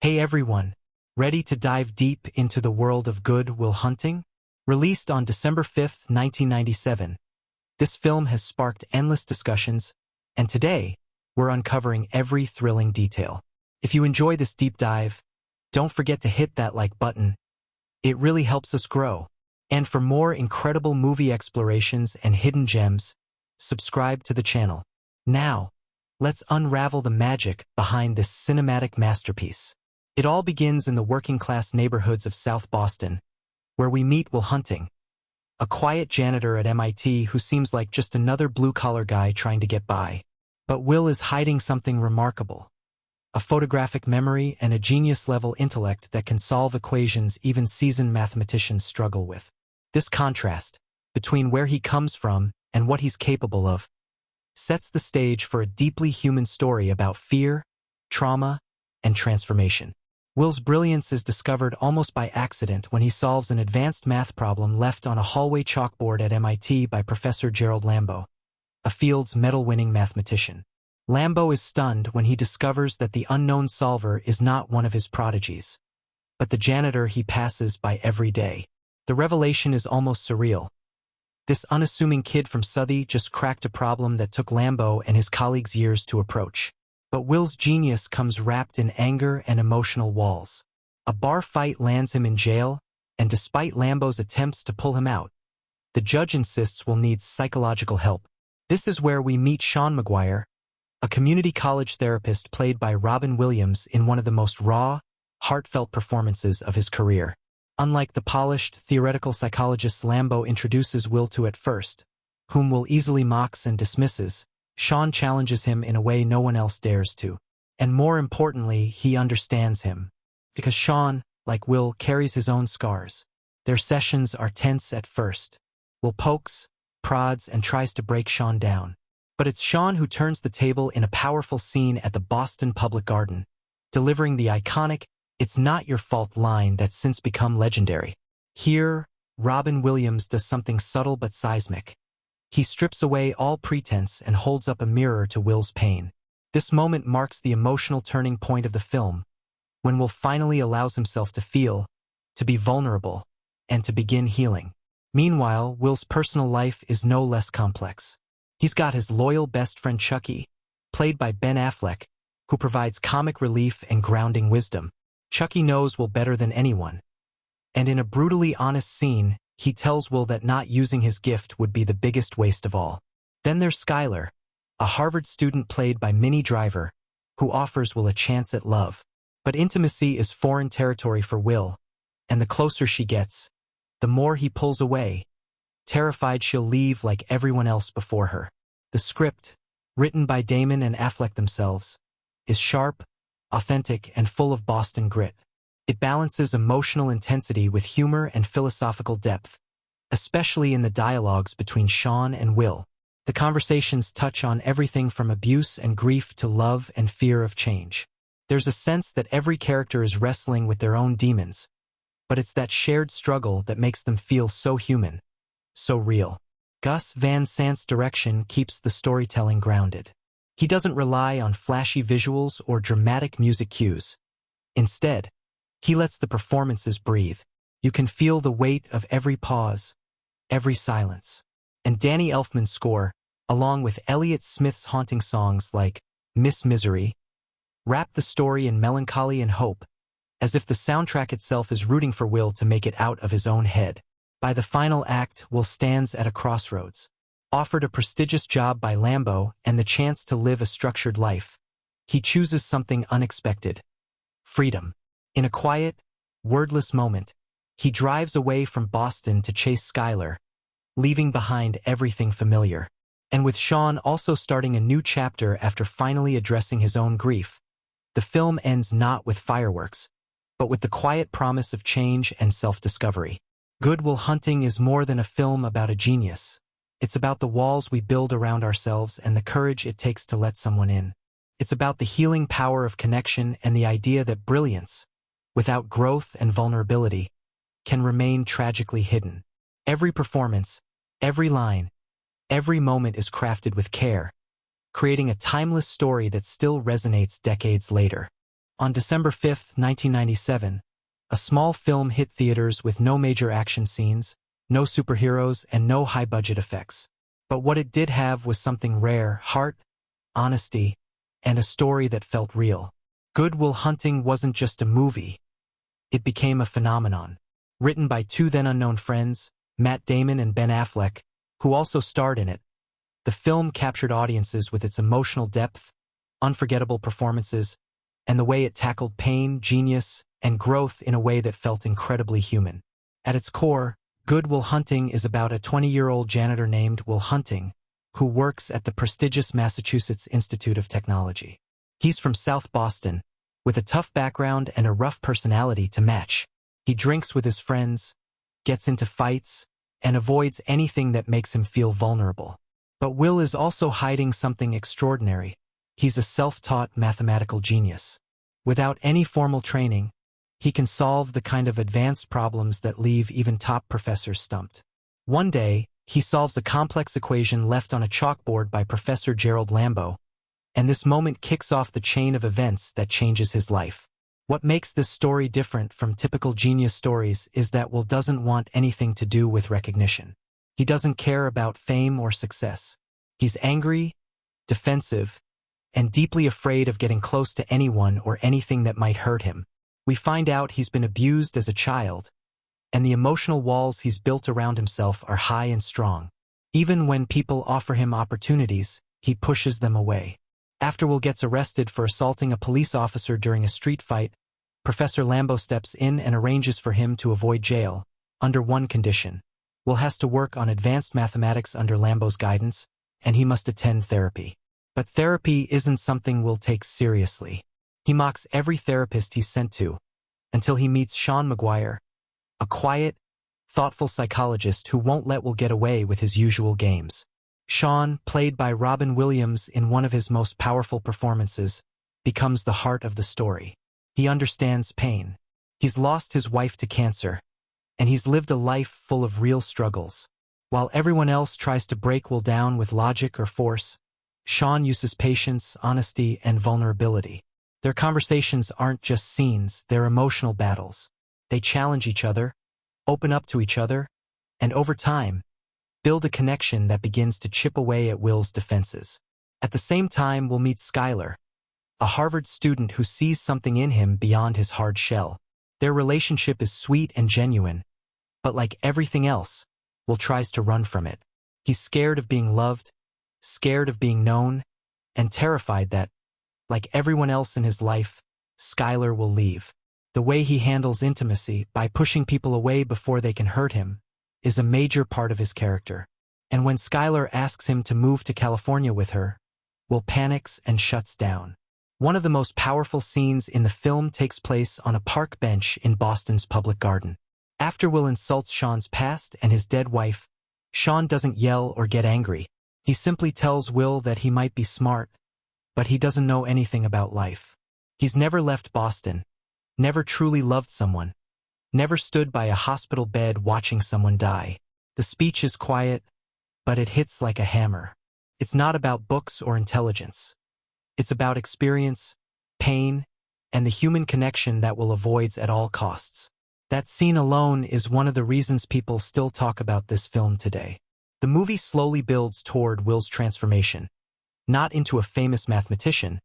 Hey everyone, ready to dive deep into the world of Good Will Hunting? Released on December 5, 1997, this film has sparked endless discussions, and today, we're uncovering every thrilling detail. If you enjoy this deep dive, don't forget to hit that like button. It really helps us grow. And for more incredible movie explorations and hidden gems, subscribe to the channel. Now, let's unravel the magic behind this cinematic masterpiece. It all begins in the working-class neighborhoods of South Boston, where we meet Will Hunting, a quiet janitor at MIT who seems like just another blue-collar guy trying to get by. But Will is hiding something remarkable, a photographic memory and a genius-level intellect that can solve equations even seasoned mathematicians struggle with. This contrast, between where he comes from and what he's capable of, sets the stage for a deeply human story about fear, trauma, and transformation. Will's brilliance is discovered almost by accident when he solves an advanced math problem left on a hallway chalkboard at MIT by Professor Gerald Lambeau, a Fields Medal-winning mathematician. Lambeau is stunned when he discovers that the unknown solver is not one of his prodigies, but the janitor he passes by every day. The revelation is almost surreal. This unassuming kid from Southie just cracked a problem that took Lambeau and his colleagues years to approach. But Will's genius comes wrapped in anger and emotional walls. A bar fight lands him in jail, and despite Lambeau's attempts to pull him out, the judge insists Will needs psychological help. This is where we meet Sean McGuire, a community college therapist played by Robin Williams in one of the most raw, heartfelt performances of his career. Unlike the polished, theoretical psychologists Lambeau introduces Will to at first, whom Will easily mocks and dismisses, Sean challenges him in a way no one else dares to. And more importantly, he understands him. Because Sean, like Will, carries his own scars. Their sessions are tense at first. Will pokes, prods, and tries to break Sean down. But it's Sean who turns the table in a powerful scene at the Boston Public Garden, delivering the iconic, "It's not your fault" line that's since become legendary. Here, Robin Williams does something subtle but seismic. He strips away all pretense and holds up a mirror to Will's pain. This moment marks the emotional turning point of the film, when Will finally allows himself to feel, to be vulnerable, and to begin healing. Meanwhile, Will's personal life is no less complex. He's got his loyal best friend Chucky, played by Ben Affleck, who provides comic relief and grounding wisdom. Chucky knows Will better than anyone, and in a brutally honest scene, he tells Will that not using his gift would be the biggest waste of all. Then there's Skylar, a Harvard student played by Minnie Driver, who offers Will a chance at love. But intimacy is foreign territory for Will, and the closer she gets, the more he pulls away, terrified she'll leave like everyone else before her. The script, written by Damon and Affleck themselves, is sharp, authentic, and full of Boston grit. It balances emotional intensity with humor and philosophical depth, especially in the dialogues between Sean and Will. The conversations touch on everything from abuse and grief to love and fear of change. There's a sense that every character is wrestling with their own demons, but it's that shared struggle that makes them feel so human, so real. Gus Van Sant's direction keeps the storytelling grounded. He doesn't rely on flashy visuals or dramatic music cues. Instead, he lets the performances breathe. You can feel the weight of every pause, every silence. And Danny Elfman's score, along with Elliott Smith's haunting songs like Miss Misery, wrap the story in melancholy and hope, as if the soundtrack itself is rooting for Will to make it out of his own head. By the final act, Will stands at a crossroads. Offered a prestigious job by Lambeau and the chance to live a structured life, he chooses something unexpected: freedom. In a quiet, wordless moment, he drives away from Boston to chase Skylar, leaving behind everything familiar. And with Sean also starting a new chapter after finally addressing his own grief, the film ends not with fireworks, but with the quiet promise of change and self-discovery. Good Will Hunting is more than a film about a genius. It's about the walls we build around ourselves and the courage it takes to let someone in. It's about the healing power of connection and the idea that brilliance, without growth and vulnerability, can remain tragically hidden. Every performance, every line, every moment is crafted with care, creating a timeless story that still resonates decades later. On December 5, 1997, a small film hit theaters with no major action scenes, no superheroes, and no high-budget effects. But what it did have was something rare: heart, honesty, and a story that felt real. Good Will Hunting wasn't just a movie. It became a phenomenon. Written by two then-unknown friends, Matt Damon and Ben Affleck, who also starred in it, the film captured audiences with its emotional depth, unforgettable performances, and the way it tackled pain, genius, and growth in a way that felt incredibly human. At its core, Good Will Hunting is about a 20-year-old janitor named Will Hunting, who works at the prestigious Massachusetts Institute of Technology. He's from South Boston, with a tough background and a rough personality to match. He drinks with his friends, gets into fights, and avoids anything that makes him feel vulnerable. But Will is also hiding something extraordinary. He's a self-taught mathematical genius. Without any formal training, he can solve the kind of advanced problems that leave even top professors stumped. One day, he solves a complex equation left on a chalkboard by Professor Gerald Lambeau, and this moment kicks off the chain of events that changes his life. What makes this story different from typical genius stories is that Will doesn't want anything to do with recognition. He doesn't care about fame or success. He's angry, defensive, and deeply afraid of getting close to anyone or anything that might hurt him. We find out he's been abused as a child, and the emotional walls he's built around himself are high and strong. Even when people offer him opportunities, he pushes them away. After Will gets arrested for assaulting a police officer during a street fight, Professor Lambeau steps in and arranges for him to avoid jail, under one condition. Will has to work on advanced mathematics under Lambeau's guidance, and he must attend therapy. But therapy isn't something Will takes seriously. He mocks every therapist he's sent to, until he meets Sean McGuire, a quiet, thoughtful psychologist who won't let Will get away with his usual games. Sean, played by Robin Williams in one of his most powerful performances, becomes the heart of the story. He understands pain. He's lost his wife to cancer, and he's lived a life full of real struggles. While everyone else tries to break Will down with logic or force, Sean uses patience, honesty, and vulnerability. Their conversations aren't just scenes, they're emotional battles. They challenge each other, open up to each other, and over time, build a connection that begins to chip away at Will's defenses. At the same time, Will meet Skylar, a Harvard student who sees something in him beyond his hard shell. Their relationship is sweet and genuine, but like everything else, Will tries to run from it. He's scared of being loved, scared of being known, and terrified that, like everyone else in his life, Skylar will leave. The way he handles intimacy, by pushing people away before they can hurt him, is a major part of his character. And when Skylar asks him to move to California with her, Will panics and shuts down. One of the most powerful scenes in the film takes place on a park bench in Boston's public garden. After Will insults Sean's past and his dead wife, Sean doesn't yell or get angry. He simply tells Will that he might be smart, but he doesn't know anything about life. He's never left Boston, never truly loved someone, never stood by a hospital bed watching someone die. The speech is quiet, but it hits like a hammer. It's not about books or intelligence. It's about experience, pain, and the human connection that Will avoids at all costs. That scene alone is one of the reasons people still talk about this film today. The movie slowly builds toward Will's transformation, not into a famous mathematician,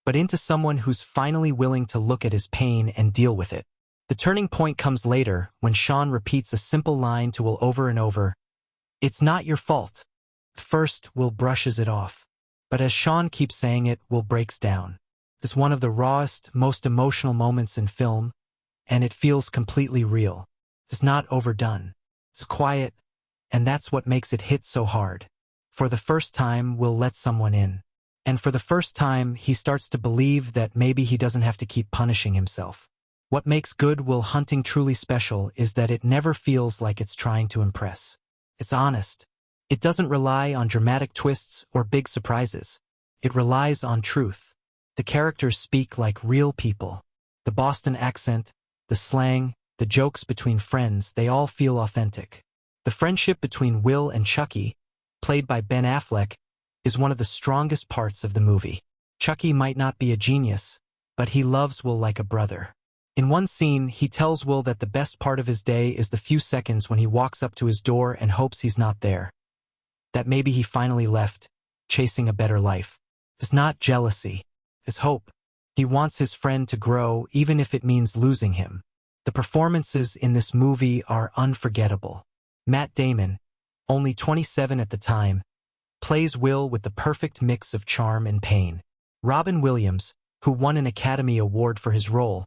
but into someone who's finally willing to look at his pain and deal with it. The turning point comes later when Sean repeats a simple line to Will over and over: "It's not your fault." First, Will brushes it off. But as Sean keeps saying it, Will breaks down. It's one of the rawest, most emotional moments in film, and it feels completely real. It's not overdone. It's quiet, and that's what makes it hit so hard. For the first time, Will let someone in. And for the first time, he starts to believe that maybe he doesn't have to keep punishing himself. What makes Good Will Hunting truly special is that it never feels like it's trying to impress. It's honest. It doesn't rely on dramatic twists or big surprises. It relies on truth. The characters speak like real people. The Boston accent, the slang, the jokes between friends, they all feel authentic. The friendship between Will and Chucky, played by Ben Affleck, is one of the strongest parts of the movie. Chucky might not be a genius, but he loves Will like a brother. In one scene, he tells Will that the best part of his day is the few seconds when he walks up to his door and hopes he's not there. That maybe he finally left, chasing a better life. It's not jealousy. It's hope. He wants his friend to grow even if it means losing him. The performances in this movie are unforgettable. Matt Damon, only 27 at the time, plays Will with the perfect mix of charm and pain. Robin Williams, who won an Academy Award for his role,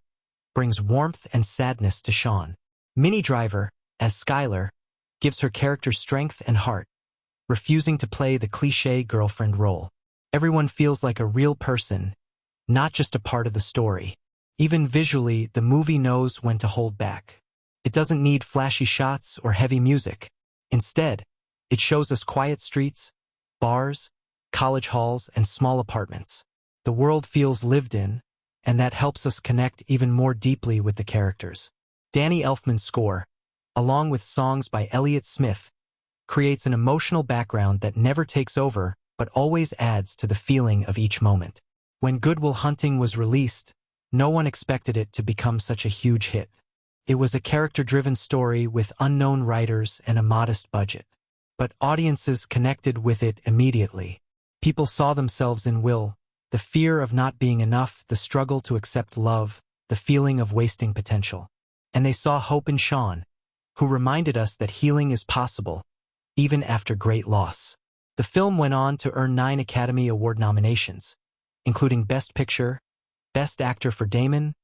brings warmth and sadness to Sean. Minnie Driver, as Skylar, gives her character strength and heart, refusing to play the cliché girlfriend role. Everyone feels like a real person, not just a part of the story. Even visually, the movie knows when to hold back. It doesn't need flashy shots or heavy music. Instead, it shows us quiet streets, bars, college halls, and small apartments. The world feels lived in, and that helps us connect even more deeply with the characters. Danny Elfman's score, along with songs by Elliott Smith, creates an emotional background that never takes over but always adds to the feeling of each moment. When Good Will Hunting was released, no one expected it to become such a huge hit. It was a character-driven story with unknown writers and a modest budget. But audiences connected with it immediately. People saw themselves in Will, the fear of not being enough, the struggle to accept love, the feeling of wasting potential. And they saw hope in Sean, who reminded us that healing is possible, even after great loss. The film went on to earn 9 Academy Award nominations, including Best Picture, Best Actor for Damon,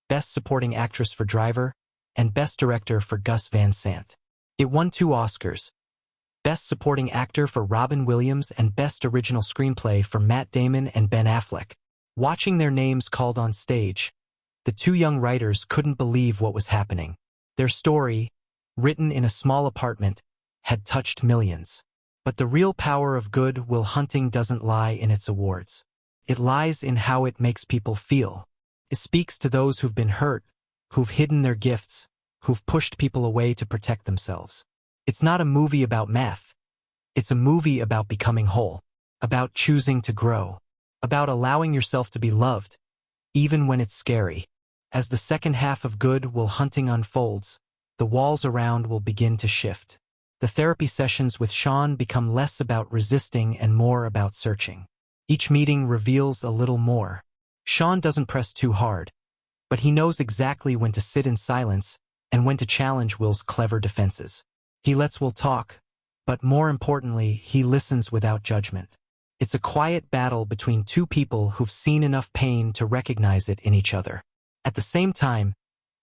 Best Supporting Actress for Driver, and Best Director for Gus Van Sant. It won 2 Oscars, Best Supporting Actor for Robin Williams and Best Original Screenplay for Matt Damon and Ben Affleck. Watching their names called on stage, the 2 young writers couldn't believe what was happening. Their story, written in a small apartment, had touched millions. But the real power of Good Will Hunting doesn't lie in its awards. It lies in how it makes people feel. It speaks to those who've been hurt, who've hidden their gifts, who've pushed people away to protect themselves. It's not a movie about math. It's a movie about becoming whole, about choosing to grow, about allowing yourself to be loved, even when it's scary. As the second half of Good Will Hunting unfolds, the walls around will begin to shift. The therapy sessions with Sean become less about resisting and more about searching. Each meeting reveals a little more. Sean doesn't press too hard, but he knows exactly when to sit in silence and when to challenge Will's clever defenses. He lets Will talk, but more importantly, he listens without judgment. It's a quiet battle between 2 people who've seen enough pain to recognize it in each other. At the same time,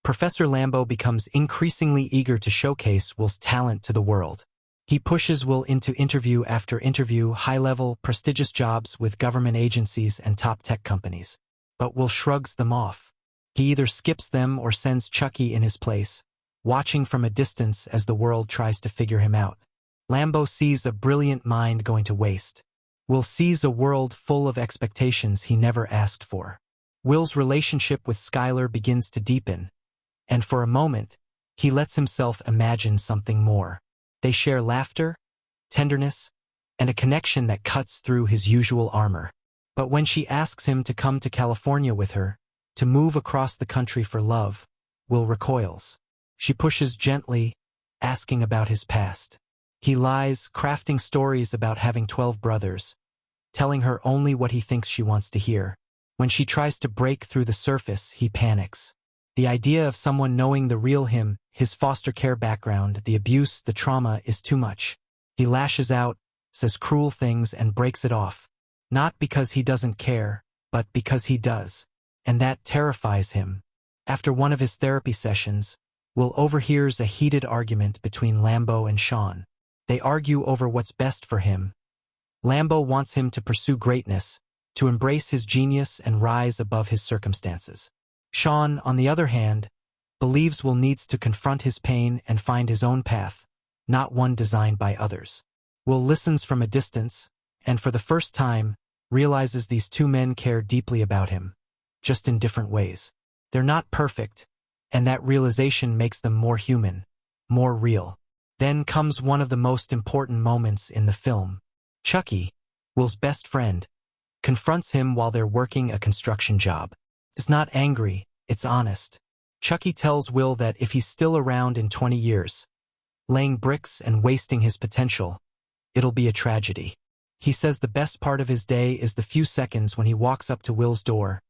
Professor Lambeau becomes increasingly eager to showcase Will's talent to the world. He pushes Will into interview after interview, high-level, prestigious jobs with government agencies and top tech companies. But Will shrugs them off. He either skips them or sends Chucky in his place, watching from a distance as the world tries to figure him out. Lambeau sees a brilliant mind going to waste. Will sees a world full of expectations he never asked for. Will's relationship with Skylar begins to deepen, and for a moment, he lets himself imagine something more. They share laughter, tenderness, and a connection that cuts through his usual armor. But when she asks him to come to California with her, to move across the country for love, Will recoils. She pushes gently, asking about his past. He lies, crafting stories about having 12 brothers, telling her only what he thinks she wants to hear. When she tries to break through the surface, he panics. The idea of someone knowing the real him, his foster care background, the abuse, the trauma, is too much. He lashes out, says cruel things, and breaks it off. Not because he doesn't care, but because he does. And that terrifies him. After one of his therapy sessions, Will overhears a heated argument between Lambeau and Sean. They argue over what's best for him. Lambeau wants him to pursue greatness, to embrace his genius and rise above his circumstances. Sean, on the other hand, believes Will needs to confront his pain and find his own path, not one designed by others. Will listens from a distance, and for the first time, realizes these 2 men care deeply about him, just in different ways. They're not perfect, and that realization makes them more human, more real. Then comes one of the most important moments in the film. Chucky, Will's best friend, confronts him while they're working a construction job. It's not angry, it's honest. Chucky tells Will that if he's still around in 20 years, laying bricks and wasting his potential, it'll be a tragedy. He says the best part of his day is the few seconds when he walks up to Will's door,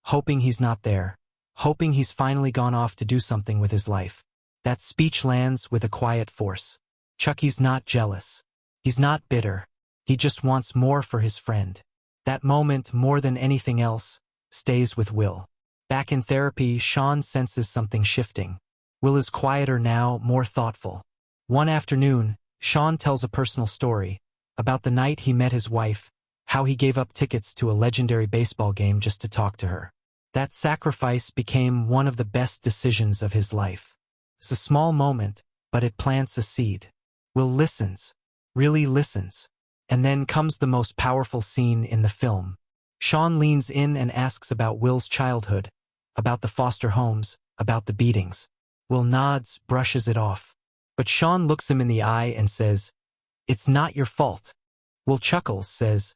hoping he's not there, hoping he's finally gone off to do something with his life. That speech lands with a quiet force. Chucky's not jealous. He's not bitter. He just wants more for his friend. That moment, more than anything else, stays with Will. Back in therapy, Sean senses something shifting. Will is quieter now, more thoughtful. One afternoon, Sean tells a personal story about the night he met his wife, how he gave up tickets to a legendary baseball game just to talk to her. That sacrifice became one of the best decisions of his life. It's a small moment, but it plants a seed. Will listens, really listens. And then comes the most powerful scene in the film. Sean leans in and asks about Will's childhood, about the foster homes, about the beatings. Will nods, brushes it off. But Sean looks him in the eye and says, "It's not your fault." Will chuckles, says,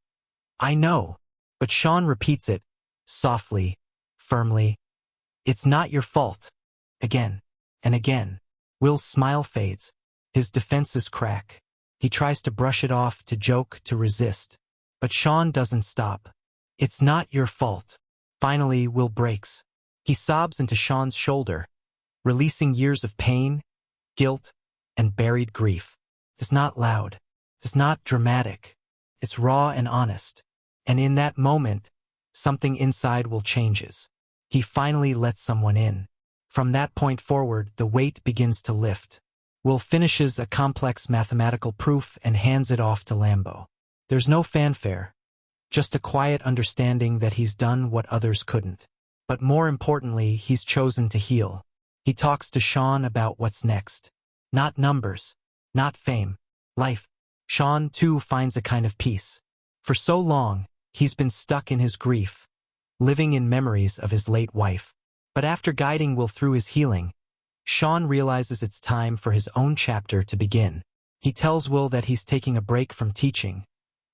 "I know." But Sean repeats it, softly, firmly, "It's not your fault." Again and again. Will's smile fades. His defenses crack. He tries to brush it off, to joke, to resist. But Sean doesn't stop. "It's not your fault." Finally, Will breaks. He sobs into Sean's shoulder, releasing years of pain, guilt, and buried grief. It's not loud. It's not dramatic. It's raw and honest. And in that moment, something inside Will changes. He finally lets someone in. From that point forward, the weight begins to lift. Will finishes a complex mathematical proof and hands it off to Lambo. There's no fanfare, just a quiet understanding that he's done what others couldn't. But more importantly, he's chosen to heal. He talks to Sean about what's next. Not numbers, not fame, life. Sean, too, finds a kind of peace. For so long, he's been stuck in his grief, living in memories of his late wife. But after guiding Will through his healing, Sean realizes it's time for his own chapter to begin. He tells Will that he's taking a break from teaching,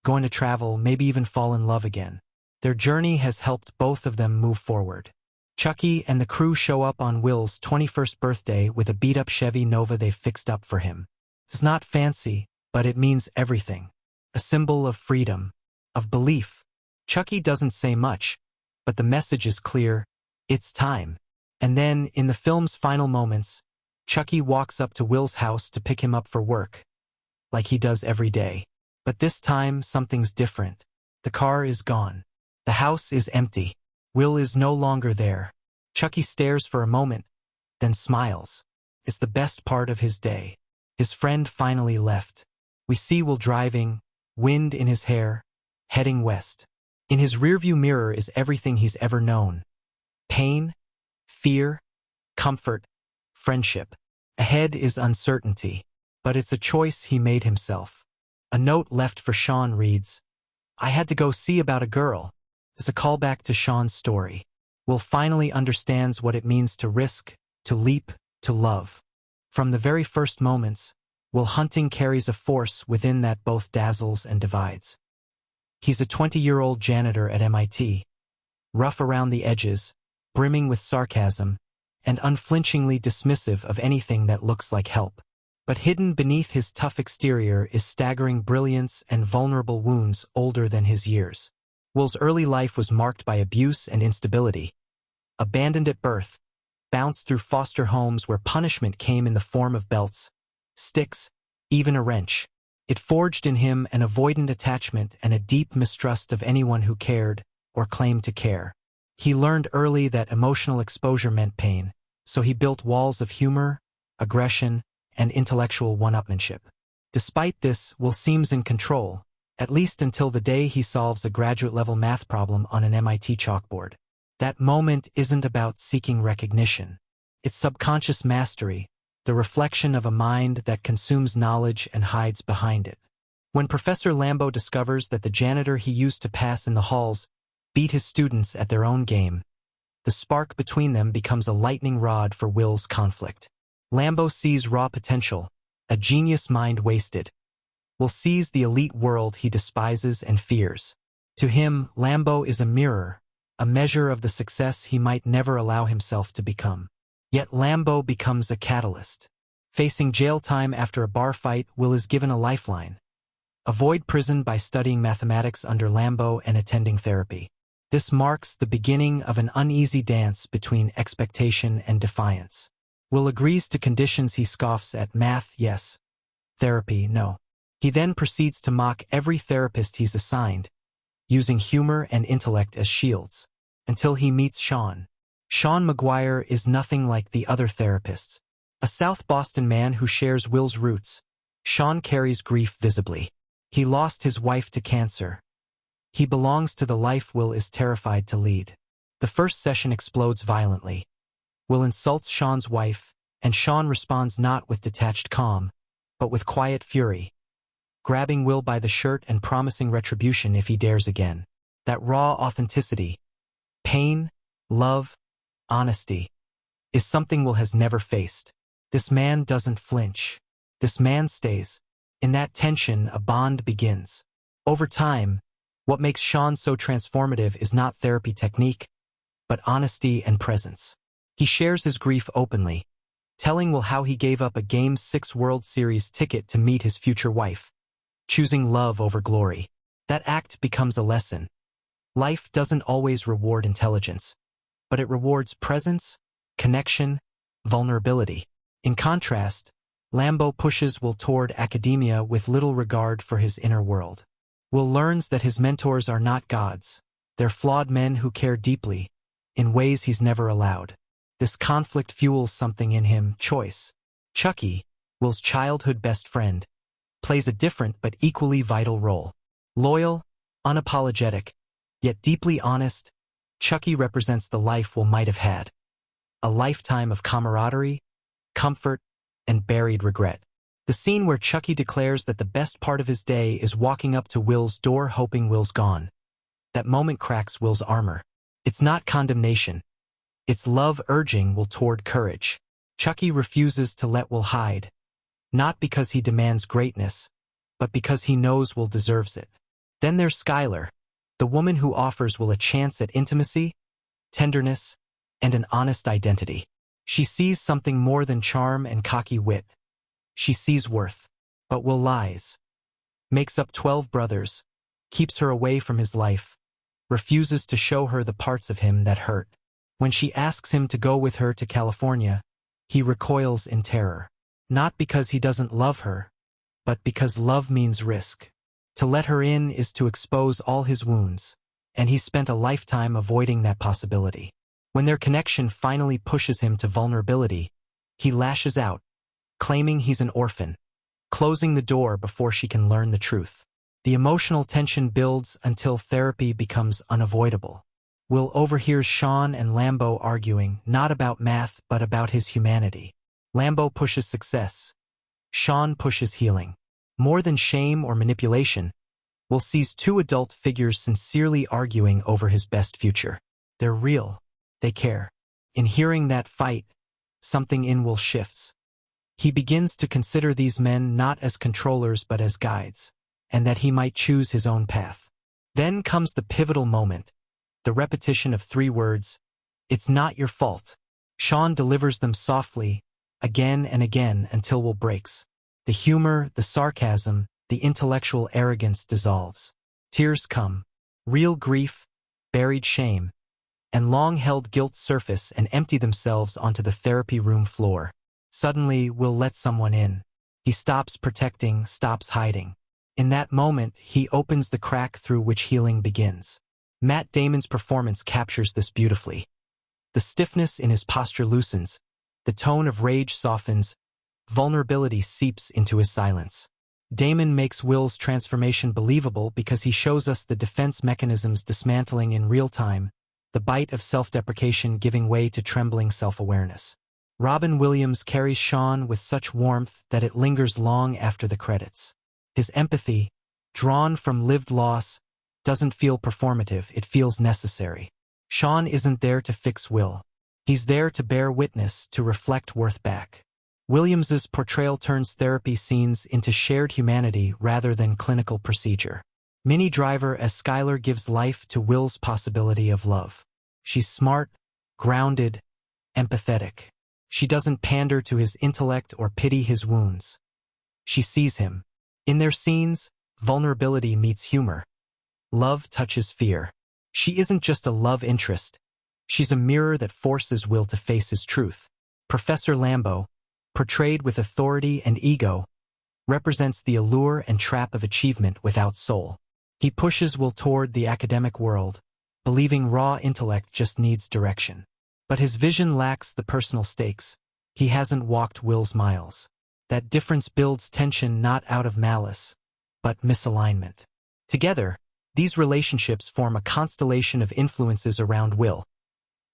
going to travel, maybe even fall in love again. Their journey has helped both of them move forward. Chucky and the crew show up on Will's 21st birthday with a beat-up Chevy Nova they've fixed up for him. It's not fancy, but it means everything. A symbol of freedom, of belief. Chucky doesn't say much, but the message is clear. It's time. And then, in the film's final moments, Chucky walks up to Will's house to pick him up for work, like he does every day. But this time, something's different. The car is gone. The house is empty. Will is no longer there. Chucky stares for a moment, then smiles. It's the best part of his day. His friend finally left. We see Will driving, wind in his hair, heading west. In his rearview mirror is everything he's ever known. Pain, fear, comfort, friendship. Ahead is uncertainty, but it's a choice he made himself. A note left for Sean reads, "I had to go see about a girl." It's a callback to Sean's story. Will finally understands what it means to risk, to leap, to love. From the very first moments, Will hunting carries a force within that both dazzles and divides. He's a 20-year-old janitor at MIT, rough around the edges, brimming with sarcasm, and unflinchingly dismissive of anything that looks like help. But hidden beneath his tough exterior is staggering brilliance and vulnerable wounds older than his years. Will's early life was marked by abuse and instability. Abandoned at birth, bounced through foster homes where punishment came in the form of belts, sticks, even a wrench. It forged in him an avoidant attachment and a deep mistrust of anyone who cared or claimed to care. He learned early that emotional exposure meant pain, so he built walls of humor, aggression, and intellectual one-upmanship. Despite this, Will seems in control, at least until the day he solves a graduate-level math problem on an MIT chalkboard. That moment isn't about seeking recognition. It's subconscious mastery, the reflection of a mind that consumes knowledge and hides behind it. When Professor Lambo discovers that the janitor he used to pass in the halls beat his students at their own game, the spark between them becomes a lightning rod for Will's conflict. Lambo sees raw potential, a genius mind wasted. Will sees the elite world he despises and fears. To him, Lambo is a mirror, a measure of the success he might never allow himself to become. Yet Lambo becomes a catalyst. Facing jail time after a bar fight, Will is given a lifeline. Avoid prison by studying mathematics under Lambo and attending therapy. This marks the beginning of an uneasy dance between expectation and defiance. Will agrees to conditions. He scoffs at math, yes. Therapy, no. He then proceeds to mock every therapist he's assigned, using humor and intellect as shields, until he meets Sean. Sean McGuire is nothing like the other therapists. A South Boston man who shares Will's roots, Sean carries grief visibly. He lost his wife to cancer. He belongs to the life Will is terrified to lead. The first session explodes violently. Will insults Sean's wife, and Sean responds not with detached calm, but with quiet fury, grabbing Will by the shirt and promising retribution if he dares again. That raw authenticity, pain, love, honesty, is something Will has never faced. This man doesn't flinch. This man stays. In that tension, a bond begins. Over time, what makes Sean so transformative is not therapy technique, but honesty and presence. He shares his grief openly, telling Will how he gave up a Game 6 World Series ticket to meet his future wife, choosing love over glory. That act becomes a lesson. Life doesn't always reward intelligence, but it rewards presence, connection, vulnerability. In contrast, Lambo pushes Will toward academia with little regard for his inner world. Will learns that his mentors are not gods. They're flawed men who care deeply, in ways he's never allowed. This conflict fuels something in him, choice. Chucky, Will's childhood best friend, plays a different but equally vital role. Loyal, unapologetic, yet deeply honest, Chucky represents the life Will might have had. A lifetime of camaraderie, comfort, and buried regret. The scene where Chucky declares that the best part of his day is walking up to Will's door hoping Will's gone. That moment cracks Will's armor. It's not condemnation. It's love urging Will toward courage. Chucky refuses to let Will hide, not because he demands greatness, but because he knows Will deserves it. Then there's Skylar, the woman who offers Will a chance at intimacy, tenderness, and an honest identity. She sees something more than charm and cocky wit. She sees worth. But Will lies, makes up 12 brothers, keeps her away from his life, refuses to show her the parts of him that hurt. When she asks him to go with her to California, he recoils in terror. Not because he doesn't love her, but because love means risk. To let her in is to expose all his wounds, and he's spent a lifetime avoiding that possibility. When their connection finally pushes him to vulnerability, he lashes out, claiming he's an orphan, closing the door before she can learn the truth. The emotional tension builds until therapy becomes unavoidable. Will overhears Sean and Lambo arguing not about math but about his humanity. Lambo pushes success. Sean pushes healing. More than shame or manipulation, Will sees two adult figures sincerely arguing over his best future. They're real. They care. In hearing that fight, something in Will shifts. He begins to consider these men not as controllers but as guides, and that he might choose his own path. Then comes the pivotal moment, the repetition of 3 words, "It's not your fault." Sean delivers them softly, again and again until Will breaks. The humor, the sarcasm, the intellectual arrogance dissolves. Tears come. Real grief, buried shame, and long-held guilt surface and empty themselves onto the therapy room floor. Suddenly, Will let someone in. He stops protecting, stops hiding. In that moment, he opens the crack through which healing begins. Matt Damon's performance captures this beautifully. The stiffness in his posture loosens, the tone of rage softens, vulnerability seeps into his silence. Damon makes Will's transformation believable because he shows us the defense mechanisms dismantling in real time, the bite of self-deprecation giving way to trembling self-awareness. Robin Williams carries Sean with such warmth that it lingers long after the credits. His empathy, drawn from lived loss, doesn't feel performative, it feels necessary. Sean isn't there to fix Will. He's there to bear witness, to reflect worth back. Williams's portrayal turns therapy scenes into shared humanity rather than clinical procedure. Minnie Driver as Skylar gives life to Will's possibility of love. She's smart, grounded, empathetic. She doesn't pander to his intellect or pity his wounds. She sees him. In their scenes, vulnerability meets humor. Love touches fear. She isn't just a love interest. She's a mirror that forces Will to face his truth. Professor Lambeau, portrayed with authority and ego, represents the allure and trap of achievement without soul. He pushes Will toward the academic world, believing raw intellect just needs direction. But his vision lacks the personal stakes. He hasn't walked Will's miles. That difference builds tension not out of malice, but misalignment. Together, these relationships form a constellation of influences around Will.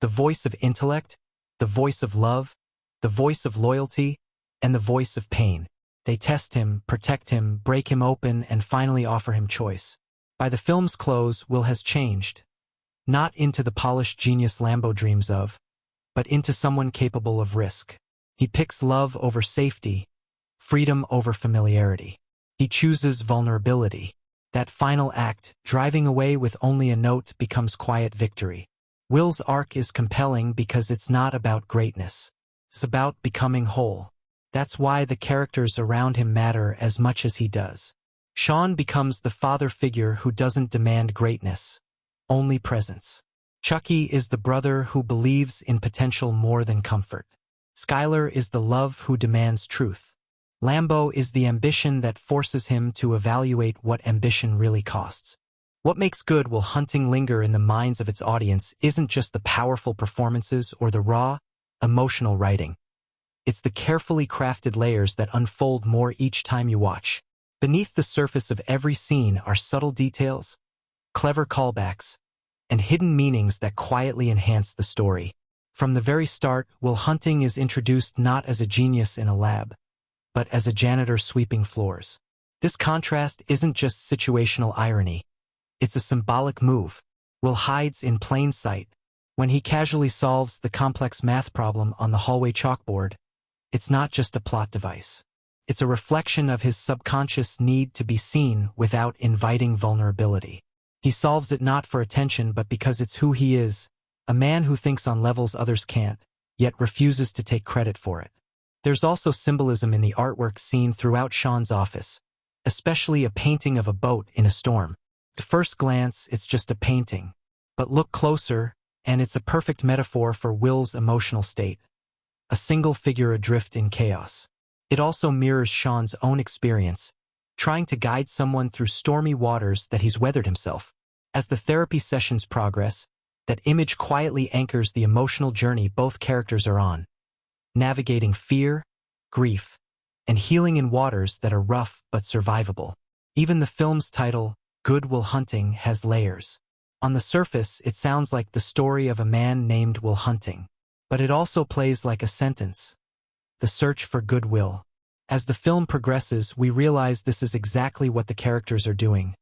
The voice of intellect, the voice of love, the voice of loyalty, and the voice of pain. They test him, protect him, break him open, and finally offer him choice. By the film's close, Will has changed. Not into the polished genius Lambeau dreams of, but into someone capable of risk. He picks love over safety, freedom over familiarity. He chooses vulnerability. That final act, driving away with only a note, becomes quiet victory. Will's arc is compelling because it's not about greatness. It's about becoming whole. That's why the characters around him matter as much as he does. Sean becomes the father figure who doesn't demand greatness, only presence. Chucky is the brother who believes in potential more than comfort. Skylar is the love who demands truth. Lambeau is the ambition that forces him to evaluate what ambition really costs. What makes Good Will Hunting linger in the minds of its audience isn't just the powerful performances or the raw, emotional writing. It's the carefully crafted layers that unfold more each time you watch. Beneath the surface of every scene are subtle details, clever callbacks, and hidden meanings that quietly enhance the story. From the very start, Will Hunting is introduced not as a genius in a lab, but as a janitor sweeping floors. This contrast isn't just situational irony. It's a symbolic move. Will hides in plain sight. When he casually solves the complex math problem on the hallway chalkboard, it's not just a plot device. It's a reflection of his subconscious need to be seen without inviting vulnerability. He solves it not for attention but because it's who he is, a man who thinks on levels others can't, yet refuses to take credit for it. There's also symbolism in the artwork seen throughout Sean's office, especially a painting of a boat in a storm. At first glance, it's just a painting, but look closer, and it's a perfect metaphor for Will's emotional state, a single figure adrift in chaos. It also mirrors Sean's own experience, trying to guide someone through stormy waters that he's weathered himself. As the therapy sessions progress, that image quietly anchors the emotional journey both characters are on, navigating fear, grief, and healing in waters that are rough but survivable. Even the film's title, Good Will Hunting, has layers. On the surface, it sounds like the story of a man named Will Hunting, but it also plays like a sentence. The search for goodwill. As the film progresses, we realize this is exactly what the characters are doing,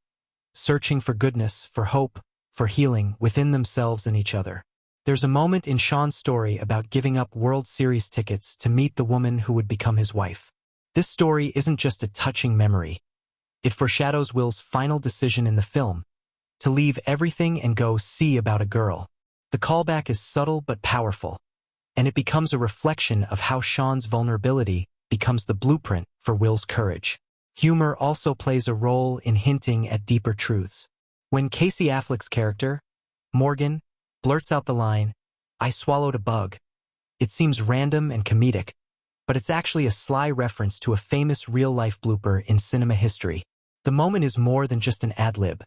searching for goodness, for hope, for healing within themselves and each other. There's a moment in Sean's story about giving up World Series tickets to meet the woman who would become his wife. This story isn't just a touching memory. It foreshadows Will's final decision in the film, to leave everything and go see about a girl. The callback is subtle but powerful, and it becomes a reflection of how Sean's vulnerability becomes the blueprint for Will's courage. Humor also plays a role in hinting at deeper truths. When Casey Affleck's character, Morgan, blurts out the line, "I swallowed a bug," it seems random and comedic, but it's actually a sly reference to a famous real-life blooper in cinema history. The moment is more than just an ad-lib.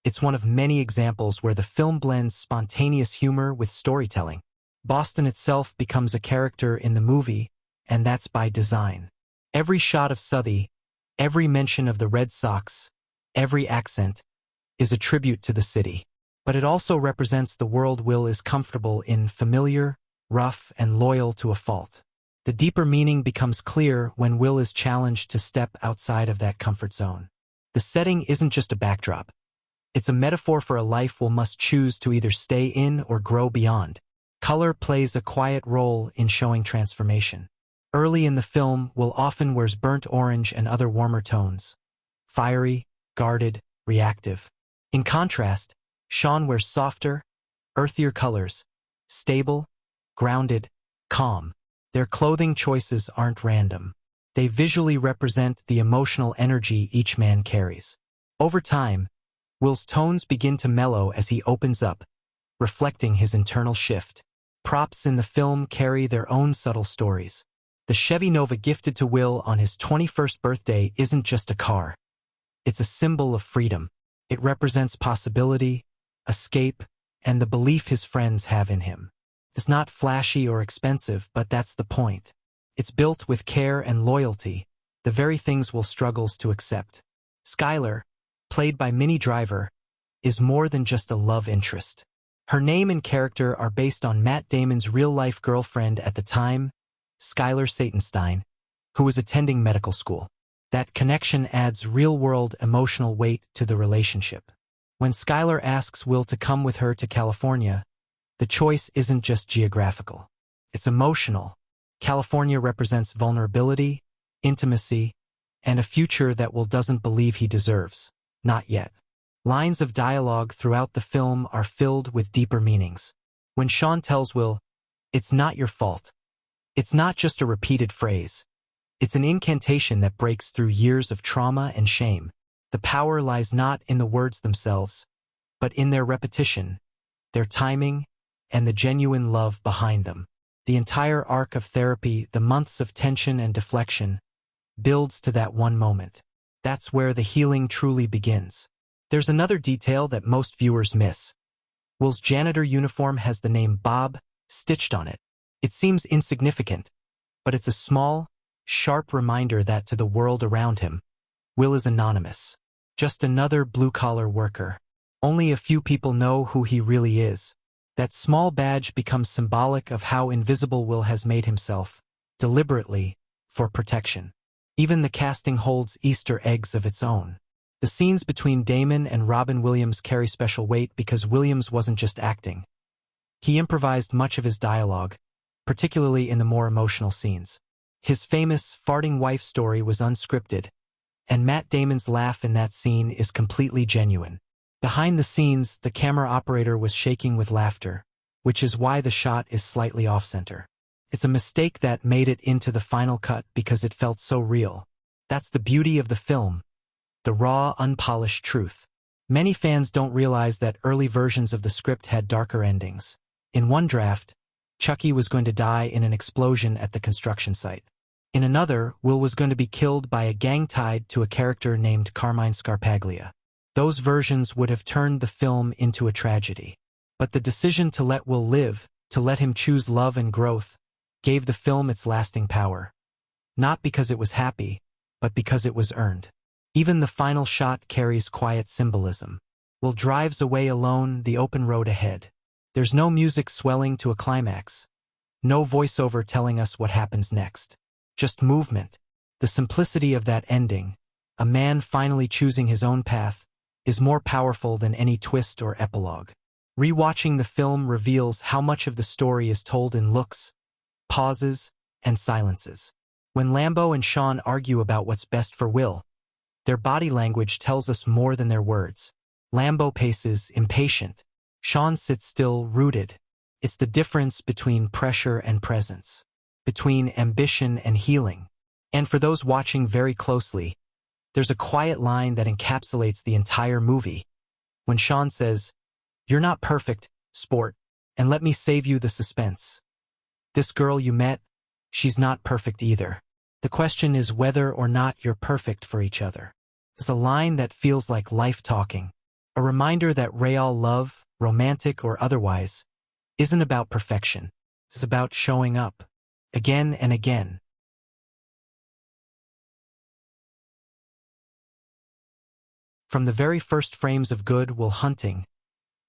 It's one of many examples where the film blends spontaneous humor with storytelling. Boston itself becomes a character in the movie, and that's by design. Every shot of Southie, every mention of the Red Sox, every accent, is a tribute to the city. But it also represents the world Will is comfortable in, familiar, rough, and loyal to a fault. The deeper meaning becomes clear when Will is challenged to step outside of that comfort zone. The setting isn't just a backdrop. It's a metaphor for a life Will must choose to either stay in or grow beyond. Color plays a quiet role in showing transformation. Early in the film, Will often wears burnt orange and other warmer tones. Fiery, guarded, reactive. In contrast, Sean wears softer, earthier colors, stable, grounded, calm. Their clothing choices aren't random. They visually represent the emotional energy each man carries. Over time, Will's tones begin to mellow as he opens up, reflecting his internal shift. Props in the film carry their own subtle stories. The Chevy Nova gifted to Will on his 21st birthday isn't just a car. It's a symbol of freedom. It represents possibility, escape, and the belief his friends have in him. It's not flashy or expensive, but that's the point. It's built with care and loyalty, the very things Will struggles to accept. Skylar, played by Minnie Driver, is more than just a love interest. Her name and character are based on Matt Damon's real-life girlfriend at the time, Skylar Satenstein, who was attending medical school. That connection adds real-world emotional weight to the relationship. When Skylar asks Will to come with her to California, the choice isn't just geographical. It's emotional. California represents vulnerability, intimacy, and a future that Will doesn't believe he deserves. Not yet. Lines of dialogue throughout the film are filled with deeper meanings. When Sean tells Will, "It's not your fault," it's not just a repeated phrase. It's an incantation that breaks through years of trauma and shame. The power lies not in the words themselves, but in their repetition, their timing, and the genuine love behind them. The entire arc of therapy, the months of tension and deflection, builds to that one moment. That's where the healing truly begins. There's another detail that most viewers miss. Will's janitor uniform has the name Bob stitched on it. It seems insignificant, but it's a small, sharp reminder that to the world around him, Will is anonymous. Just another blue-collar worker. Only a few people know who he really is. That small badge becomes symbolic of how invisible Will has made himself, deliberately, for protection. Even the casting holds Easter eggs of its own. The scenes between Damon and Robin Williams carry special weight because Williams wasn't just acting. He improvised much of his dialogue, particularly in the more emotional scenes. His famous farting wife story was unscripted, and Matt Damon's laugh in that scene is completely genuine. Behind the scenes, the camera operator was shaking with laughter, which is why the shot is slightly off-center. It's a mistake that made it into the final cut because it felt so real. That's the beauty of the film, the raw, unpolished truth. Many fans don't realize that early versions of the script had darker endings. In one draft, Chucky was going to die in an explosion at the construction site. In another, Will was going to be killed by a gang tied to a character named Carmine Scarpaglia. Those versions would have turned the film into a tragedy. But the decision to let Will live, to let him choose love and growth, gave the film its lasting power. Not because it was happy, but because it was earned. Even the final shot carries quiet symbolism. Will drives away alone, the open road ahead. There's no music swelling to a climax. No voiceover telling us what happens next. Just movement. The simplicity of that ending, a man finally choosing his own path, is more powerful than any twist or epilogue. Rewatching the film reveals how much of the story is told in looks, pauses, and silences. When Lambo and Sean argue about what's best for Will, their body language tells us more than their words. Lambo paces, impatient. Sean sits still, rooted. It's the difference between pressure and presence, between ambition and healing. And for those watching very closely, there's a quiet line that encapsulates the entire movie. When Sean says, "You're not perfect, sport, and let me save you the suspense. This girl you met, she's not perfect either. The question is whether or not you're perfect for each other." It's a line that feels like life talking, a reminder that real love, romantic or otherwise, isn't about perfection. It's about showing up, again and again. From the very first frames of Good Will Hunting,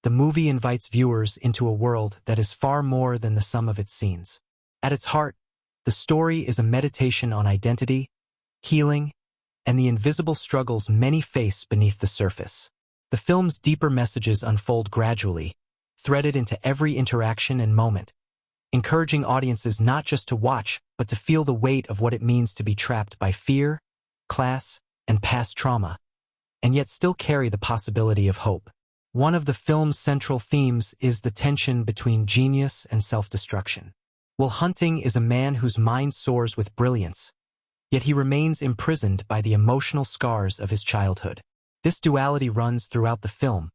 the movie invites viewers into a world that is far more than the sum of its scenes. At its heart, the story is a meditation on identity, healing, and the invisible struggles many face beneath the surface. The film's deeper messages unfold gradually, threaded into every interaction and moment, encouraging audiences not just to watch, but to feel the weight of what it means to be trapped by fear, class, and past trauma, and yet still carry the possibility of hope. One of the film's central themes is the tension between genius and self-destruction. Will Hunting is a man whose mind soars with brilliance, yet he remains imprisoned by the emotional scars of his childhood. This duality runs throughout the film,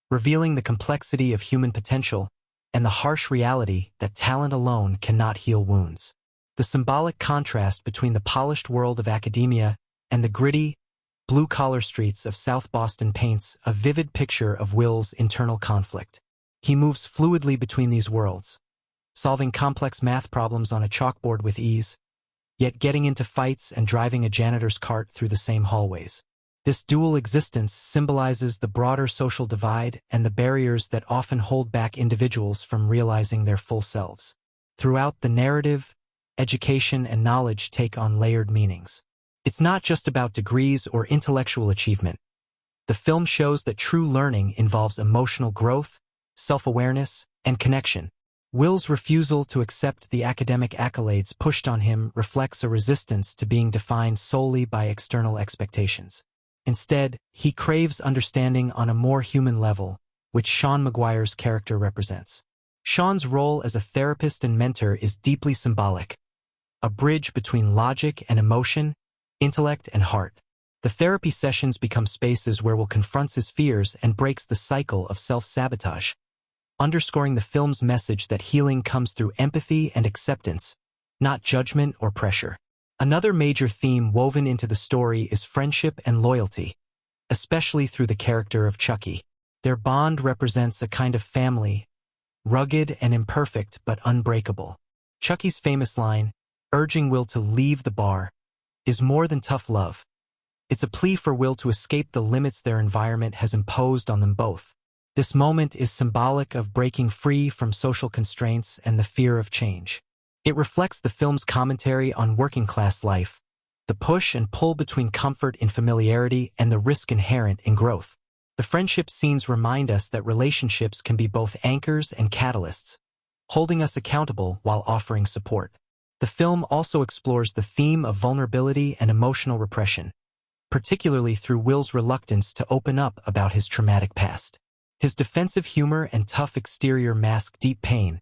revealing the complexity of human potential and the harsh reality that talent alone cannot heal wounds. The symbolic contrast between the polished world of academia and the gritty, blue-collar streets of South Boston paints a vivid picture of Will's internal conflict. He moves fluidly between these worlds, solving complex math problems on a chalkboard with ease, yet getting into fights and driving a janitor's cart through the same hallways. This dual existence symbolizes the broader social divide and the barriers that often hold back individuals from realizing their full selves. Throughout the narrative, education and knowledge take on layered meanings. It's not just about degrees or intellectual achievement. The film shows that true learning involves emotional growth, self-awareness, and connection. Will's refusal to accept the academic accolades pushed on him reflects a resistance to being defined solely by external expectations. Instead, he craves understanding on a more human level, which Sean Maguire's character represents. Sean's role as a therapist and mentor is deeply symbolic, a bridge between logic and emotion, intellect and heart. The therapy sessions become spaces where Will confronts his fears and breaks the cycle of self-sabotage, underscoring the film's message that healing comes through empathy and acceptance, not judgment or pressure. Another major theme woven into the story is friendship and loyalty, especially through the character of Chucky. Their bond represents a kind of family, rugged and imperfect but unbreakable. Chucky's famous line, urging Will to leave the bar, is more than tough love. It's a plea for Will to escape the limits their environment has imposed on them both. This moment is symbolic of breaking free from social constraints and the fear of change. It reflects the film's commentary on working-class life, the push and pull between comfort in familiarity and the risk inherent in growth. The friendship scenes remind us that relationships can be both anchors and catalysts, holding us accountable while offering support. The film also explores the theme of vulnerability and emotional repression, particularly through Will's reluctance to open up about his traumatic past. His defensive humor and tough exterior mask deep pain,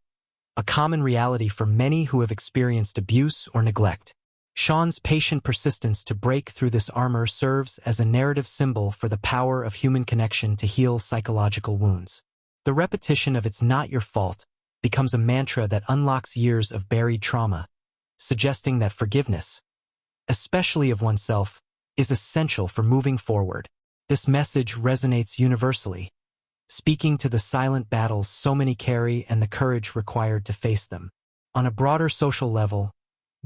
a common reality for many who have experienced abuse or neglect. Sean's patient persistence to break through this armor serves as a narrative symbol for the power of human connection to heal psychological wounds. The repetition of "it's not your fault" becomes a mantra that unlocks years of buried trauma, suggesting that forgiveness, especially of oneself, is essential for moving forward. This message resonates universally, speaking to the silent battles so many carry and the courage required to face them. On a broader social level,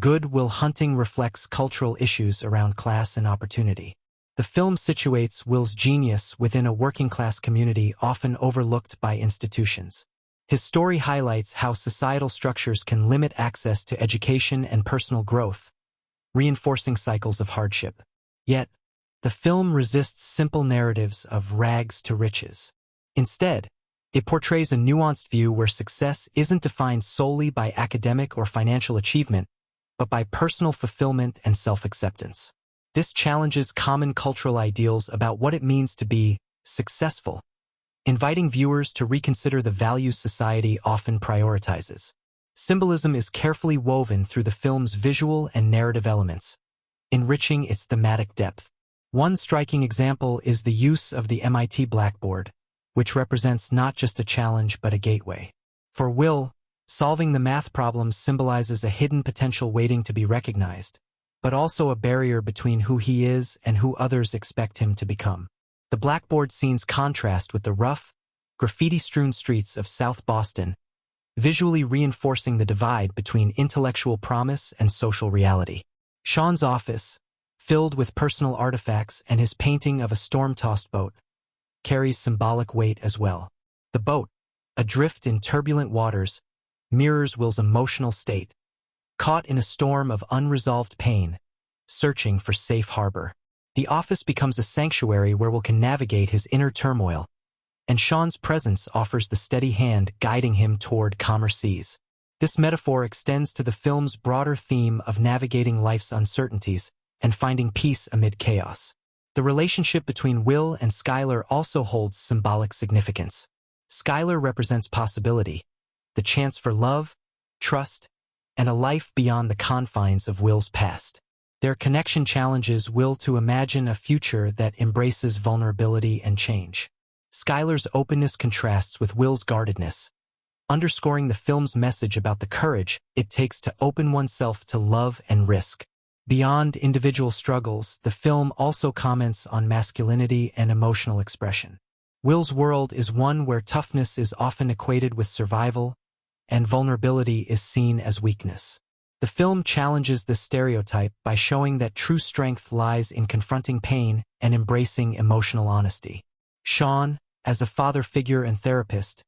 Good Will Hunting reflects cultural issues around class and opportunity. The film situates Will's genius within a working-class community often overlooked by institutions. His story highlights how societal structures can limit access to education and personal growth, reinforcing cycles of hardship. Yet, the film resists simple narratives of rags to riches. Instead, it portrays a nuanced view where success isn't defined solely by academic or financial achievement, but by personal fulfillment and self-acceptance. This challenges common cultural ideals about what it means to be successful, inviting viewers to reconsider the values society often prioritizes. Symbolism is carefully woven through the film's visual and narrative elements, enriching its thematic depth. One striking example is the use of the MIT blackboard, which represents not just a challenge but a gateway. For Will, solving the math problems symbolizes a hidden potential waiting to be recognized, but also a barrier between who he is and who others expect him to become. The blackboard scenes contrast with the rough, graffiti-strewn streets of South Boston, visually reinforcing the divide between intellectual promise and social reality. Sean's office, filled with personal artifacts and his painting of a storm-tossed boat, carries symbolic weight as well. The boat, adrift in turbulent waters, mirrors Will's emotional state, caught in a storm of unresolved pain, searching for safe harbor. The office becomes a sanctuary where Will can navigate his inner turmoil, and Sean's presence offers the steady hand guiding him toward calmer seas. This metaphor extends to the film's broader theme of navigating life's uncertainties and finding peace amid chaos. The relationship between Will and Skylar also holds symbolic significance. Skylar represents possibility, the chance for love, trust, and a life beyond the confines of Will's past. Their connection challenges Will to imagine a future that embraces vulnerability and change. Skylar's openness contrasts with Will's guardedness, underscoring the film's message about the courage it takes to open oneself to love and risk. Beyond individual struggles, the film also comments on masculinity and emotional expression. Will's world is one where toughness is often equated with survival, and vulnerability is seen as weakness. The film challenges this stereotype by showing that true strength lies in confronting pain and embracing emotional honesty. Sean, as a father figure and therapist,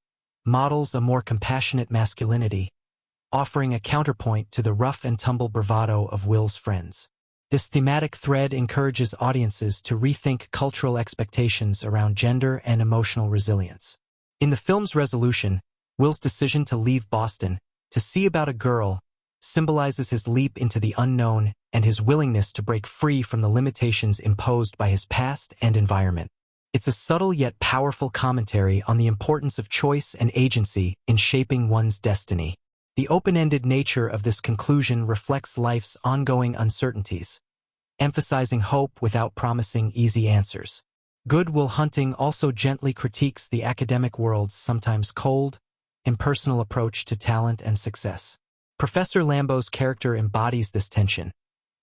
models a more compassionate masculinity, offering a counterpoint to the rough-and-tumble bravado of Will's friends. This thematic thread encourages audiences to rethink cultural expectations around gender and emotional resilience. In the film's resolution, Will's decision to leave Boston to see about a girl symbolizes his leap into the unknown and his willingness to break free from the limitations imposed by his past and environment. It's a subtle yet powerful commentary on the importance of choice and agency in shaping one's destiny. The open-ended nature of this conclusion reflects life's ongoing uncertainties, emphasizing hope without promising easy answers. Good Will Hunting also gently critiques the academic world's sometimes cold, impersonal approach to talent and success. Professor Lambeau's character embodies this tension.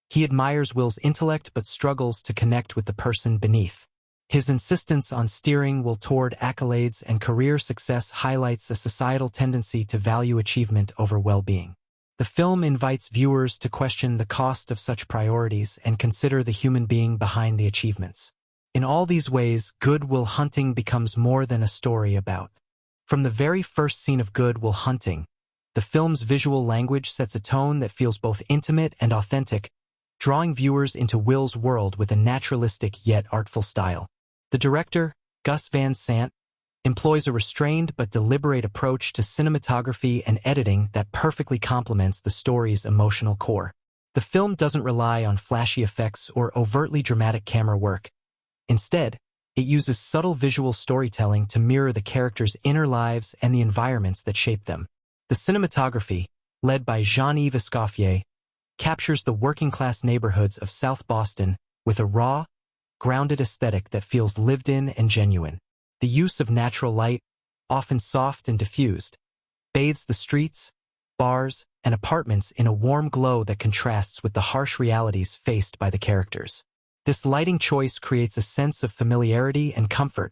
He admires Will's intellect but struggles to connect with the person beneath. His insistence on steering Will toward accolades and career success highlights a societal tendency to value achievement over well-being. The film invites viewers to question the cost of such priorities and consider the human being behind the achievements. In all these ways, Good Will Hunting becomes more than a story about. From the very first scene of Good Will Hunting, the film's visual language sets a tone that feels both intimate and authentic, drawing viewers into Will's world with a naturalistic yet artful style. The director, Gus Van Sant, employs a restrained but deliberate approach to cinematography and editing that perfectly complements the story's emotional core. The film doesn't rely on flashy effects or overtly dramatic camera work. Instead, it uses subtle visual storytelling to mirror the characters' inner lives and the environments that shape them. The cinematography, led by Jean-Yves Escoffier, captures the working-class neighborhoods of South Boston with a raw, grounded aesthetic that feels lived in and genuine. The use of natural light, often soft and diffused, bathes the streets, bars, and apartments in a warm glow that contrasts with the harsh realities faced by the characters. This lighting choice creates a sense of familiarity and comfort,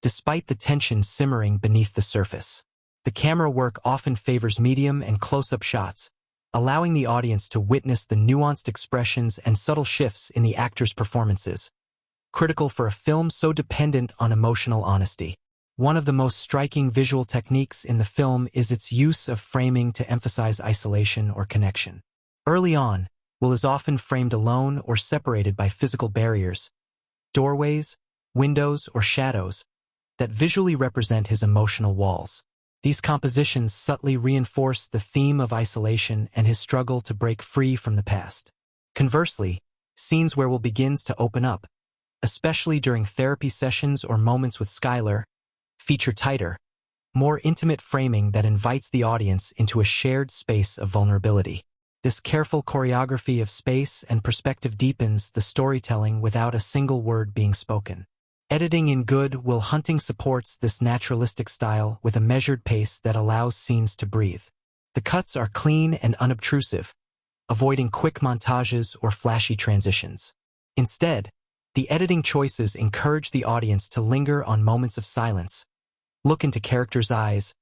despite the tension simmering beneath the surface. The camera work often favors medium and close-up shots, allowing the audience to witness the nuanced expressions and subtle shifts in the actors' performances, critical for a film so dependent on emotional honesty. One of the most striking visual techniques in the film is its use of framing to emphasize isolation or connection. Early on, Will is often framed alone or separated by physical barriers, doorways, windows, or shadows that visually represent his emotional walls. These compositions subtly reinforce the theme of isolation and his struggle to break free from the past. Conversely, scenes where Will begins to open up, especially during therapy sessions or moments with Skylar, feature tighter, more intimate framing that invites the audience into a shared space of vulnerability. This careful choreography of space and perspective deepens the storytelling without a single word being spoken. Editing in Good Will Hunting supports this naturalistic style with a measured pace that allows scenes to breathe. The cuts are clean and unobtrusive, avoiding quick montages or flashy transitions. Instead, the editing choices encourage the audience to linger on moments of silence, look into characters' eyes,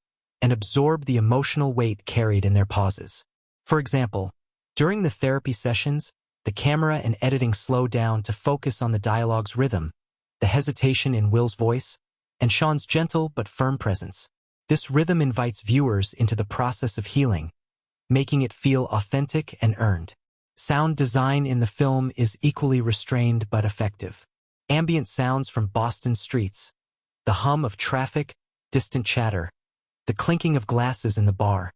and absorb the emotional weight carried in their pauses. For example, during the therapy sessions, the camera and editing slow down to focus on the dialogue's rhythm, the hesitation in Will's voice, and Sean's gentle but firm presence. This rhythm invites viewers into the process of healing, making it feel authentic and earned. Sound design in the film is equally restrained but effective. Ambient sounds from Boston streets, the hum of traffic, distant chatter, the clinking of glasses in the bar,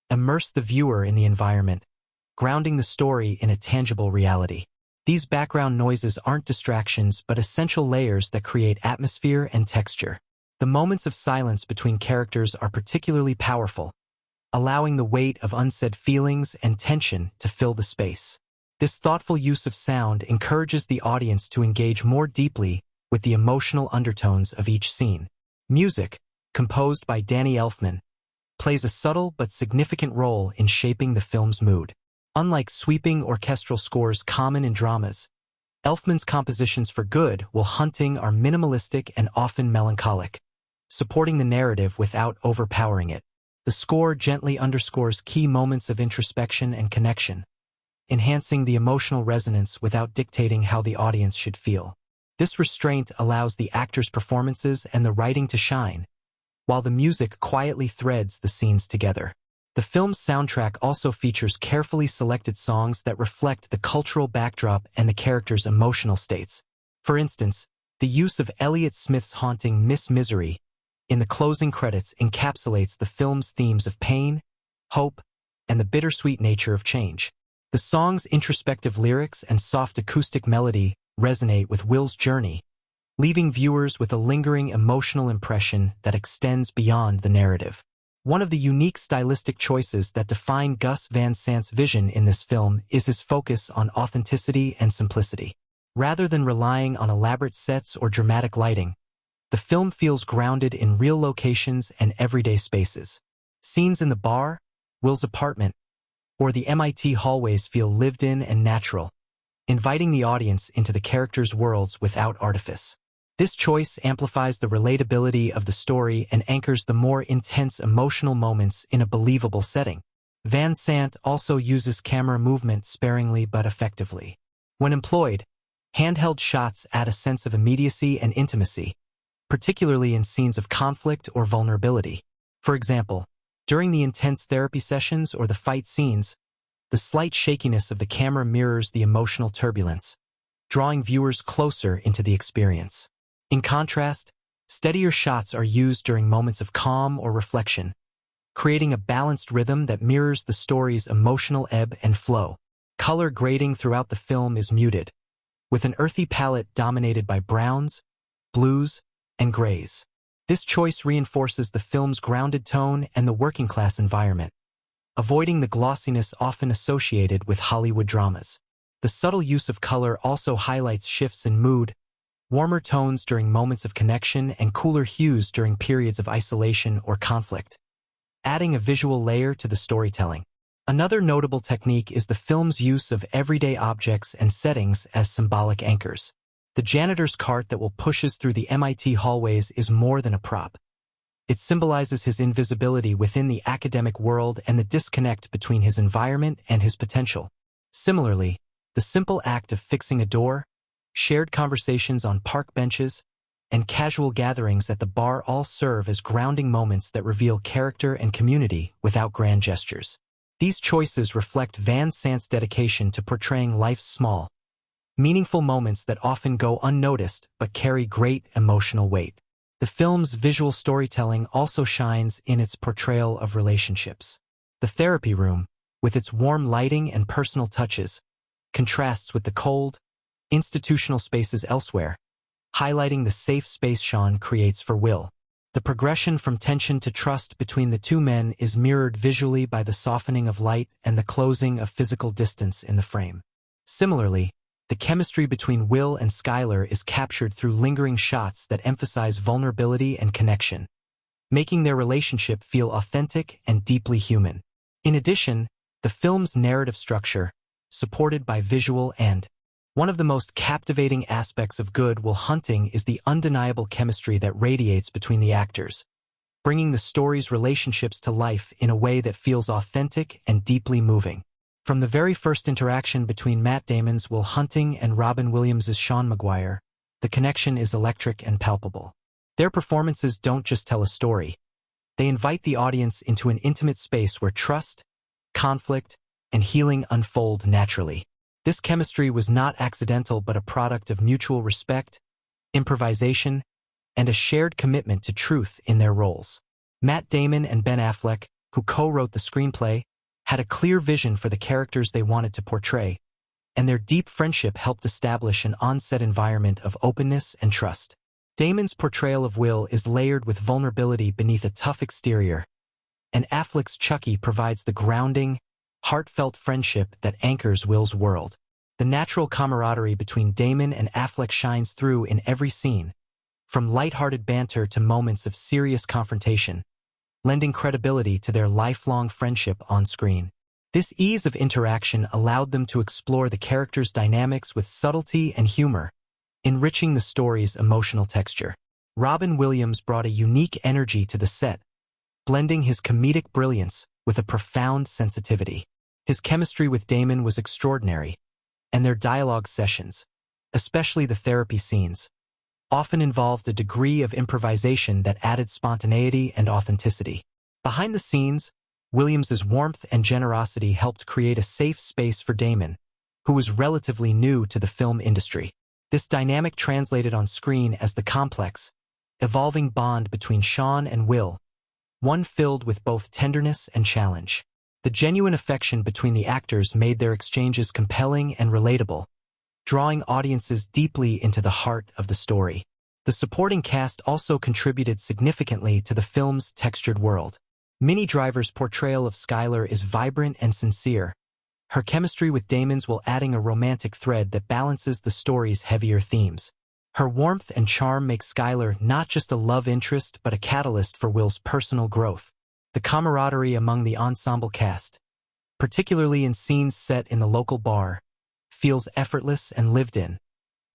immerse the viewer in the environment, grounding the story in a tangible reality. These background noises aren't distractions but essential layers that create atmosphere and texture. The moments of silence between characters are particularly powerful, allowing the weight of unsaid feelings and tension to fill the space. This thoughtful use of sound encourages the audience to engage more deeply with the emotional undertones of each scene. Music, composed by Danny Elfman, plays a subtle but significant role in shaping the film's mood. Unlike sweeping orchestral scores common in dramas, Elfman's compositions for Good Will Hunting are minimalistic and often melancholic, supporting the narrative without overpowering it. The score gently underscores key moments of introspection and connection, enhancing the emotional resonance without dictating how the audience should feel. This restraint allows the actors' performances and the writing to shine, while the music quietly threads the scenes together. The film's soundtrack also features carefully selected songs that reflect the cultural backdrop and the characters' emotional states. For instance, the use of Elliott Smith's haunting Miss Misery in the closing credits encapsulates the film's themes of pain, hope, and the bittersweet nature of change. The song's introspective lyrics and soft acoustic melody resonate with Will's journey, leaving viewers with a lingering emotional impression that extends beyond the narrative. One of the unique stylistic choices that define Gus Van Sant's vision in this film is his focus on authenticity and simplicity. Rather than relying on elaborate sets or dramatic lighting, the film feels grounded in real locations and everyday spaces. Scenes in the bar, Will's apartment, or the MIT hallways feel lived in and natural, inviting the audience into the characters' worlds without artifice. This choice amplifies the relatability of the story and anchors the more intense emotional moments in a believable setting. Van Sant also uses camera movement sparingly but effectively. When employed, handheld shots add a sense of immediacy and intimacy, particularly in scenes of conflict or vulnerability. For example, during the intense therapy sessions or the fight scenes, the slight shakiness of the camera mirrors the emotional turbulence, drawing viewers closer into the experience. In contrast, steadier shots are used during moments of calm or reflection, creating a balanced rhythm that mirrors the story's emotional ebb and flow. Color grading throughout the film is muted, with an earthy palette dominated by browns, blues, and grays. This choice reinforces the film's grounded tone and the working-class environment, avoiding the glossiness often associated with Hollywood dramas. The subtle use of color also highlights shifts in mood, warmer tones during moments of connection and cooler hues during periods of isolation or conflict, adding a visual layer to the storytelling. Another notable technique is the film's use of everyday objects and settings as symbolic anchors. The janitor's cart that will pushes through the MIT hallways is more than a prop. It symbolizes his invisibility within the academic world and the disconnect between his environment and his potential. Similarly, the simple act of fixing a door, shared conversations on park benches, and casual gatherings at the bar all serve as grounding moments that reveal character and community without grand gestures. These choices reflect Van Sant's dedication to portraying life's small, meaningful moments that often go unnoticed but carry great emotional weight. The film's visual storytelling also shines in its portrayal of relationships. The therapy room, with its warm lighting and personal touches, contrasts with the cold, institutional spaces elsewhere, highlighting the safe space Sean creates for Will. The progression from tension to trust between the two men is mirrored visually by the softening of light and the closing of physical distance in the frame. Similarly, the chemistry between Will and Skylar is captured through lingering shots that emphasize vulnerability and connection, making their relationship feel authentic and deeply human. In addition, the film's narrative structure, supported by visual and one of the most captivating aspects of Good Will Hunting is the undeniable chemistry that radiates between the actors, bringing the story's relationships to life in a way that feels authentic and deeply moving. From the very first interaction between Matt Damon's Will Hunting and Robin Williams' Sean Maguire, the connection is electric and palpable. Their performances don't just tell a story. They invite the audience into an intimate space where trust, conflict, and healing unfold naturally. This chemistry was not accidental but a product of mutual respect, improvisation, and a shared commitment to truth in their roles. Matt Damon and Ben Affleck, who co-wrote the screenplay, had a clear vision for the characters they wanted to portray, and their deep friendship helped establish an on-set environment of openness and trust. Damon's portrayal of Will is layered with vulnerability beneath a tough exterior, and Affleck's Chucky provides the grounding, heartfelt friendship that anchors Will's world. The natural camaraderie between Damon and Affleck shines through in every scene, from lighthearted banter to moments of serious confrontation, lending credibility to their lifelong friendship on screen. This ease of interaction allowed them to explore the characters' dynamics with subtlety and humor, enriching the story's emotional texture. Robin Williams brought a unique energy to the set, blending his comedic brilliance with a profound sensitivity. His chemistry with Damon was extraordinary, and their dialogue sessions, especially the therapy scenes, often involved a degree of improvisation that added spontaneity and authenticity. Behind the scenes, Williams's warmth and generosity helped create a safe space for Damon, who was relatively new to the film industry. This dynamic translated on screen as the complex, evolving bond between Sean and Will, one filled with both tenderness and challenge. The genuine affection between the actors made their exchanges compelling and relatable, drawing audiences deeply into the heart of the story. The supporting cast also contributed significantly to the film's textured world. Minnie Driver's portrayal of Skylar is vibrant and sincere, her chemistry with Damon's while adding a romantic thread that balances the story's heavier themes. Her warmth and charm make Skylar not just a love interest but a catalyst for Will's personal growth. The camaraderie among the ensemble cast, particularly in scenes set in the local bar, feels effortless and lived in,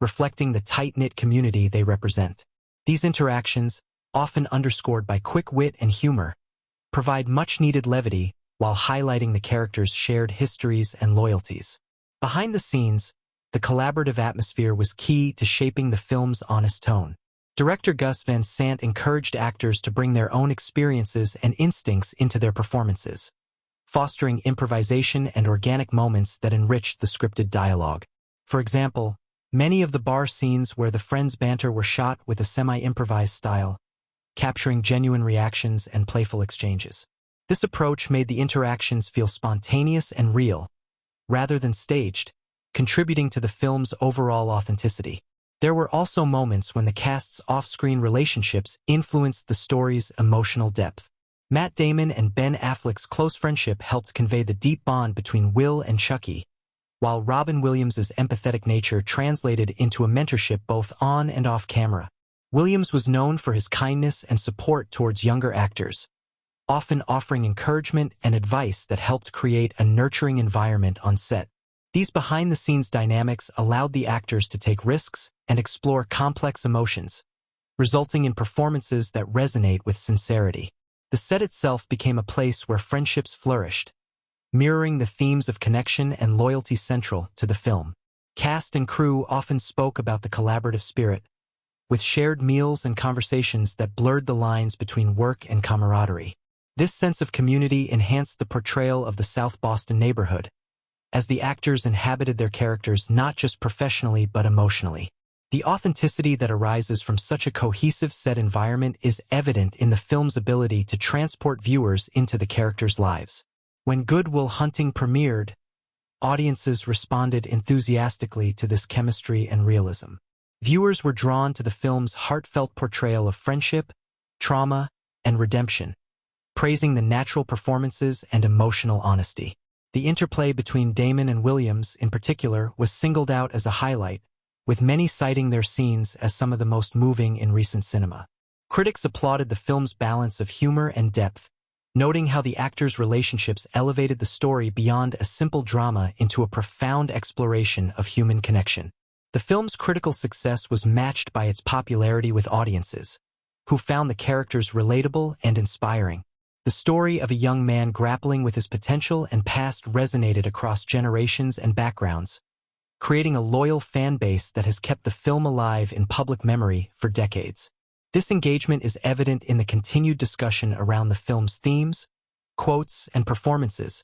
reflecting the tight-knit community they represent. These interactions, often underscored by quick wit and humor, provide much-needed levity while highlighting the characters' shared histories and loyalties. Behind the scenes, the collaborative atmosphere was key to shaping the film's honest tone. Director Gus Van Sant encouraged actors to bring their own experiences and instincts into their performances, fostering improvisation and organic moments that enriched the scripted dialogue. For example, many of the bar scenes where the friends' banter were shot with a semi-improvised style, capturing genuine reactions and playful exchanges. This approach made the interactions feel spontaneous and real, rather than staged, contributing to the film's overall authenticity. There were also moments when the cast's off-screen relationships influenced the story's emotional depth. Matt Damon and Ben Affleck's close friendship helped convey the deep bond between Will and Chucky, while Robin Williams's empathetic nature translated into a mentorship both on and off camera. Williams was known for his kindness and support towards younger actors, often offering encouragement and advice that helped create a nurturing environment on set. These behind-the-scenes dynamics allowed the actors to take risks and explore complex emotions, resulting in performances that resonate with sincerity. The set itself became a place where friendships flourished, mirroring the themes of connection and loyalty central to the film. Cast and crew often spoke about the collaborative spirit, with shared meals and conversations that blurred the lines between work and camaraderie. This sense of community enhanced the portrayal of the South Boston neighborhood, as the actors inhabited their characters not just professionally but emotionally. The authenticity that arises from such a cohesive set environment is evident in the film's ability to transport viewers into the characters' lives. When Good Will Hunting premiered, audiences responded enthusiastically to this chemistry and realism. Viewers were drawn to the film's heartfelt portrayal of friendship, trauma, and redemption, praising the natural performances and emotional honesty. The interplay between Damon and Williams, in particular, was singled out as a highlight, with many citing their scenes as some of the most moving in recent cinema. Critics applauded the film's balance of humor and depth, noting how the actors' relationships elevated the story beyond a simple drama into a profound exploration of human connection. The film's critical success was matched by its popularity with audiences, who found the characters relatable and inspiring. The story of a young man grappling with his potential and past resonated across generations and backgrounds, creating a loyal fan base that has kept the film alive in public memory for decades. This engagement is evident in the continued discussion around the film's themes, quotes, and performances,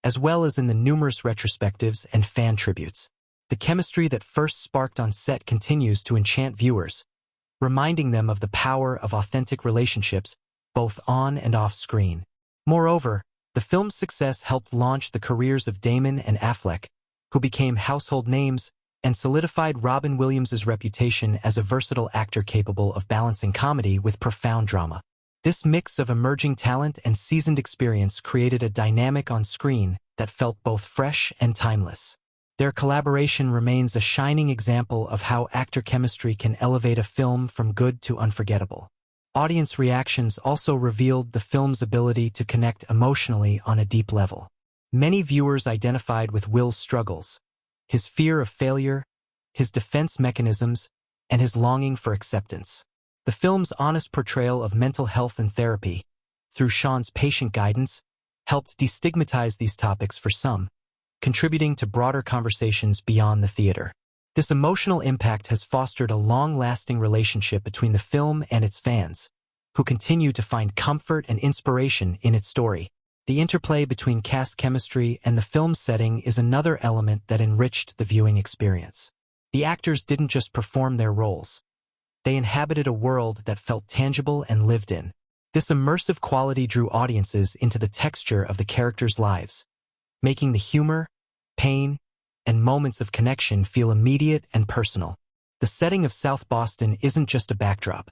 as well as in the numerous retrospectives and fan tributes. The chemistry that first sparked on set continues to enchant viewers, reminding them of the power of authentic relationships both on and off screen. Moreover, the film's success helped launch the careers of Damon and Affleck, who became household names and solidified Robin Williams' reputation as a versatile actor capable of balancing comedy with profound drama. This mix of emerging talent and seasoned experience created a dynamic on screen that felt both fresh and timeless. Their collaboration remains a shining example of how actor chemistry can elevate a film from good to unforgettable. Audience reactions also revealed the film's ability to connect emotionally on a deep level. Many viewers identified with Will's struggles, his fear of failure, his defense mechanisms, and his longing for acceptance. The film's honest portrayal of mental health and therapy, through Sean's patient guidance, helped destigmatize these topics for some, contributing to broader conversations beyond the theater. This emotional impact has fostered a long-lasting relationship between the film and its fans, who continue to find comfort and inspiration in its story. The interplay between cast chemistry and the film's setting is another element that enriched the viewing experience. The actors didn't just perform their roles. They inhabited a world that felt tangible and lived in. This immersive quality drew audiences into the texture of the characters' lives, making the humor, pain, and moments of connection feel immediate and personal. The setting of South Boston isn't just a backdrop.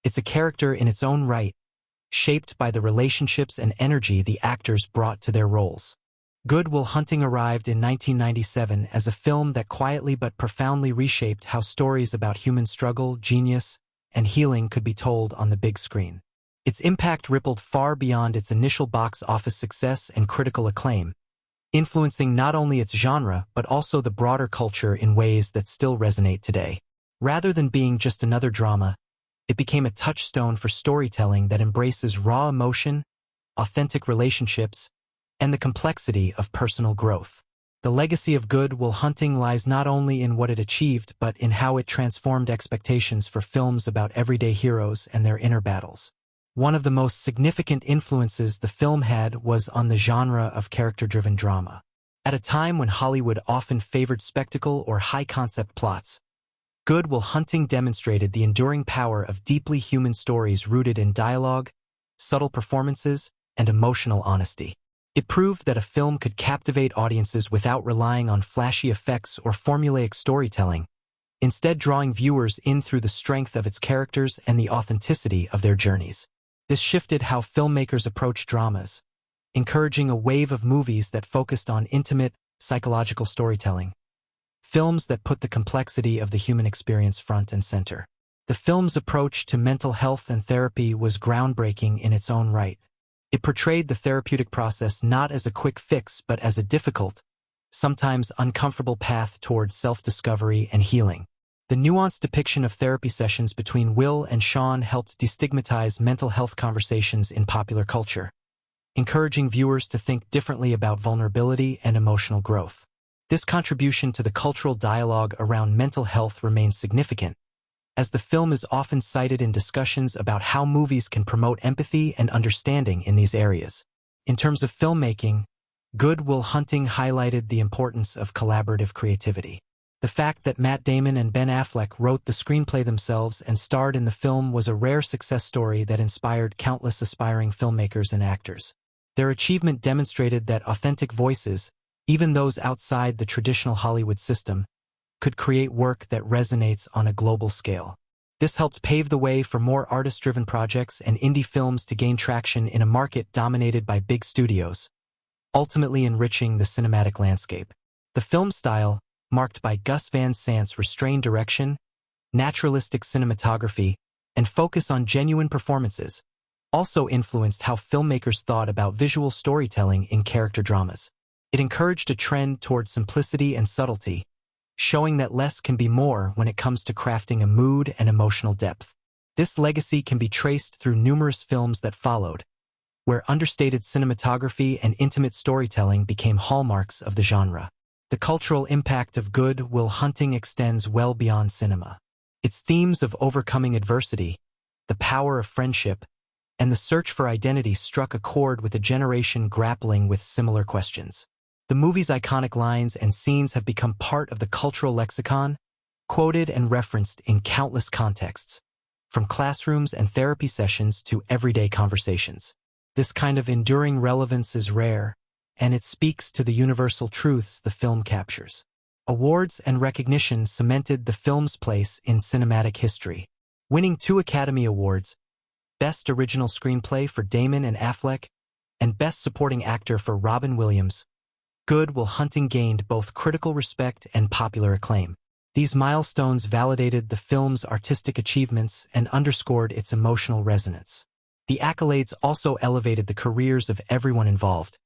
It's a character in its own right, shaped by the relationships and energy the actors brought to their roles. Good Will Hunting arrived in 1997 as a film that quietly but profoundly reshaped how stories about human struggle, genius, and healing could be told on the big screen. Its impact rippled far beyond its initial box office success and critical acclaim, influencing not only its genre but also the broader culture in ways that still resonate today. Rather than being just another drama, it became a touchstone for storytelling that embraces raw emotion, authentic relationships, and the complexity of personal growth. The legacy of Good Will Hunting lies not only in what it achieved but in how it transformed expectations for films about everyday heroes and their inner battles. One of the most significant influences the film had was on the genre of character-driven drama. At a time when Hollywood often favored spectacle or high-concept plots, Good Will Hunting demonstrated the enduring power of deeply human stories rooted in dialogue, subtle performances, and emotional honesty. It proved that a film could captivate audiences without relying on flashy effects or formulaic storytelling, instead drawing viewers in through the strength of its characters and the authenticity of their journeys. This shifted how filmmakers approach dramas, encouraging a wave of movies that focused on intimate, psychological storytelling. Films that put the complexity of the human experience front and center. The film's approach to mental health and therapy was groundbreaking in its own right. It portrayed the therapeutic process not as a quick fix but as a difficult, sometimes uncomfortable path towards self-discovery and healing. The nuanced depiction of therapy sessions between Will and Sean helped destigmatize mental health conversations in popular culture, encouraging viewers to think differently about vulnerability and emotional growth. This contribution to the cultural dialogue around mental health remains significant, as the film is often cited in discussions about how movies can promote empathy and understanding in these areas. In terms of filmmaking, Good Will Hunting highlighted the importance of collaborative creativity. The fact that Matt Damon and Ben Affleck wrote the screenplay themselves and starred in the film was a rare success story that inspired countless aspiring filmmakers and actors. Their achievement demonstrated that authentic voices, even those outside the traditional Hollywood system, could create work that resonates on a global scale. This helped pave the way for more artist-driven projects and indie films to gain traction in a market dominated by big studios, ultimately enriching the cinematic landscape. The film style, marked by Gus Van Sant's restrained direction, naturalistic cinematography, and focus on genuine performances, also influenced how filmmakers thought about visual storytelling in character dramas. It encouraged a trend toward simplicity and subtlety, showing that less can be more when it comes to crafting a mood and emotional depth. This legacy can be traced through numerous films that followed, where understated cinematography and intimate storytelling became hallmarks of the genre. The cultural impact of Good Will Hunting extends well beyond cinema. Its themes of overcoming adversity, the power of friendship, and the search for identity struck a chord with a generation grappling with similar questions. The movie's iconic lines and scenes have become part of the cultural lexicon, quoted and referenced in countless contexts, from classrooms and therapy sessions to everyday conversations. This kind of enduring relevance is rare, and it speaks to the universal truths the film captures. Awards and recognition cemented the film's place in cinematic history, winning 2 Academy Awards, Best Original Screenplay for Damon and Affleck, and Best Supporting Actor for Robin Williams. Good Will Hunting gained both critical respect and popular acclaim. These milestones validated the film's artistic achievements and underscored its emotional resonance. The accolades also elevated the careers of everyone involved,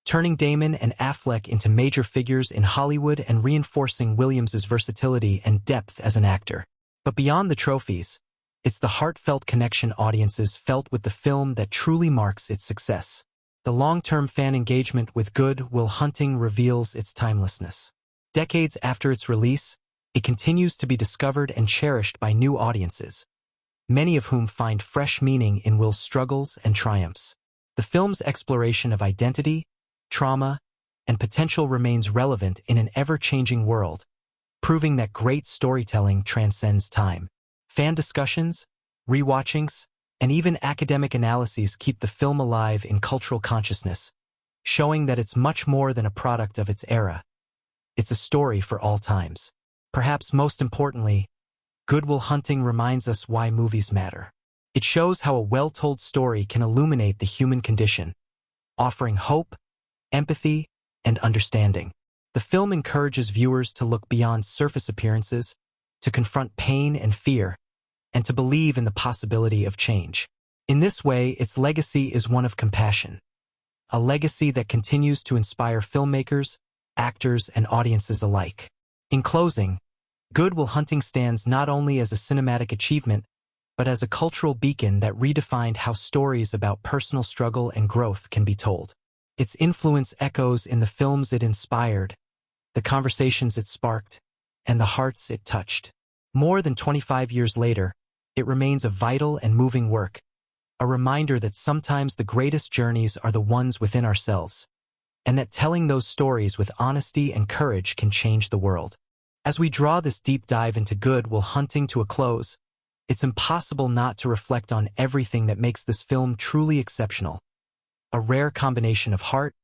turning Damon and Affleck into major figures in Hollywood and reinforcing Williams's versatility and depth as an actor. But beyond the trophies, it's the heartfelt connection audiences felt with the film that truly marks its success. The long-term fan engagement with Good Will Hunting reveals its timelessness. Decades after its release, it continues to be discovered and cherished by new audiences, many of whom find fresh meaning in Will's struggles and triumphs. The film's exploration of identity, trauma, and potential remains relevant in an ever-changing world, proving that great storytelling transcends time. Fan discussions, rewatchings, and even academic analyses keep the film alive in cultural consciousness, showing that it's much more than a product of its era. It's a story for all times. Perhaps most importantly, Good Will Hunting reminds us why movies matter. It shows how a well-told story can illuminate the human condition, offering hope, empathy, and understanding. The film encourages viewers to look beyond surface appearances, to confront pain and fear, and to believe in the possibility of change. In this way, its legacy is one of compassion, a legacy that continues to inspire filmmakers, actors, and audiences alike. In closing, Good Will Hunting stands not only as a cinematic achievement, but as a cultural beacon that redefined how stories about personal struggle and growth can be told. Its influence echoes in the films it inspired, the conversations it sparked, and the hearts it touched. More than 25 years later, it remains a vital and moving work, a reminder that sometimes the greatest journeys are the ones within ourselves, and that telling those stories with honesty and courage can change the world. As we draw this deep dive into Good Will Hunting to a close, it's impossible not to reflect on everything that makes this film truly exceptional. A rare combination of heart,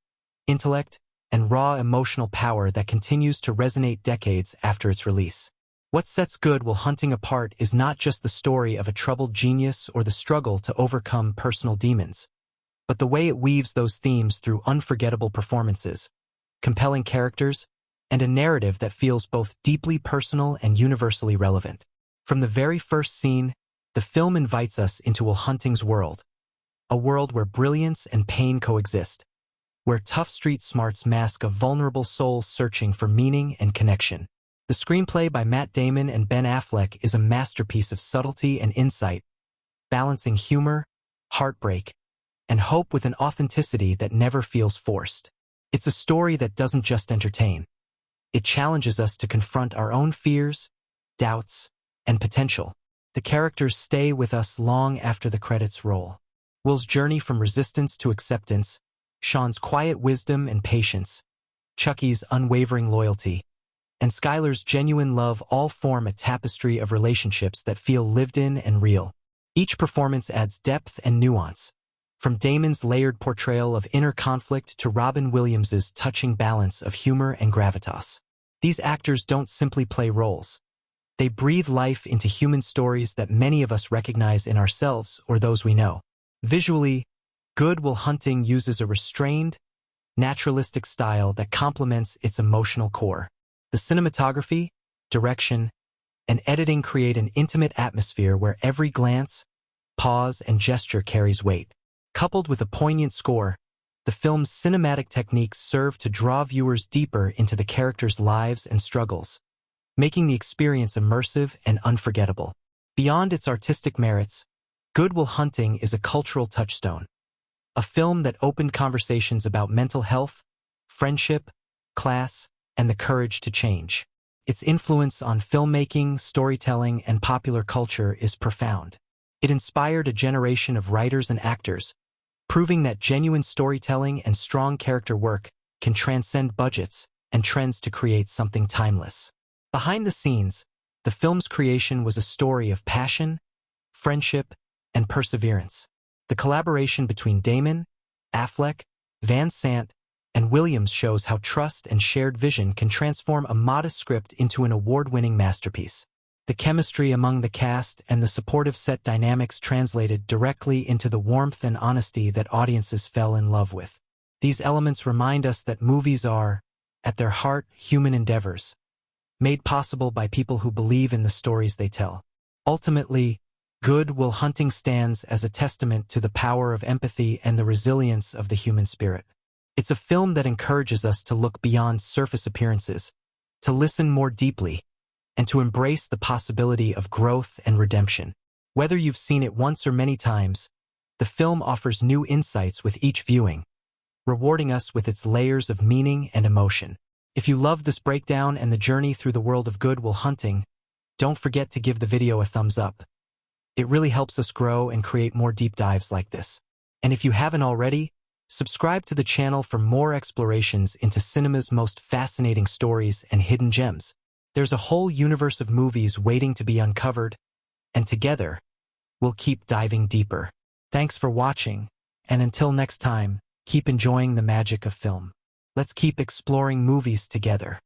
intellect, and raw emotional power that continues to resonate decades after its release. What sets Good Will Hunting apart is not just the story of a troubled genius or the struggle to overcome personal demons, but the way it weaves those themes through unforgettable performances, compelling characters, and a narrative that feels both deeply personal and universally relevant. From the very first scene, the film invites us into Will Hunting's world, a world where brilliance and pain coexist, where tough street smarts mask a vulnerable soul searching for meaning and connection. The screenplay by Matt Damon and Ben Affleck is a masterpiece of subtlety and insight, balancing humor, heartbreak, and hope with an authenticity that never feels forced. It's a story that doesn't just entertain. It challenges us to confront our own fears, doubts, and potential. The characters stay with us long after the credits roll. Will's journey from resistance to acceptance, Sean's quiet wisdom and patience, Chucky's unwavering loyalty, and Skylar's genuine love all form a tapestry of relationships that feel lived in and real. Each performance adds depth and nuance, from Damon's layered portrayal of inner conflict to Robin Williams's touching balance of humor and gravitas. These actors don't simply play roles. They breathe life into human stories that many of us recognize in ourselves or those we know. Visually, Good Will Hunting uses a restrained, naturalistic style that complements its emotional core. The cinematography, direction, and editing create an intimate atmosphere where every glance, pause, and gesture carries weight. Coupled with a poignant score, the film's cinematic techniques serve to draw viewers deeper into the characters' lives and struggles, making the experience immersive and unforgettable. Beyond its artistic merits, Good Will Hunting is a cultural touchstone, a film that opened conversations about mental health, friendship, class, and the courage to change. Its influence on filmmaking, storytelling, and popular culture is profound. It inspired a generation of writers and actors, proving that genuine storytelling and strong character work can transcend budgets and trends to create something timeless. Behind the scenes, the film's creation was a story of passion, friendship, and perseverance. The collaboration between Damon, Affleck, Van Sant, and Williams shows how trust and shared vision can transform a modest script into an award-winning masterpiece. The chemistry among the cast and the supportive set dynamics translated directly into the warmth and honesty that audiences fell in love with. These elements remind us that movies are, at their heart, human endeavors, made possible by people who believe in the stories they tell. Ultimately, Good Will Hunting stands as a testament to the power of empathy and the resilience of the human spirit. It's a film that encourages us to look beyond surface appearances, to listen more deeply, and to embrace the possibility of growth and redemption. Whether you've seen it once or many times, the film offers new insights with each viewing, rewarding us with its layers of meaning and emotion. If you love this breakdown and the journey through the world of Good Will Hunting, don't forget to give the video a thumbs up. It really helps us grow and create more deep dives like this. And if you haven't already, subscribe to the channel for more explorations into cinema's most fascinating stories and hidden gems. There's a whole universe of movies waiting to be uncovered, and together, we'll keep diving deeper. Thanks for watching, and until next time, keep enjoying the magic of film. Let's keep exploring movies together.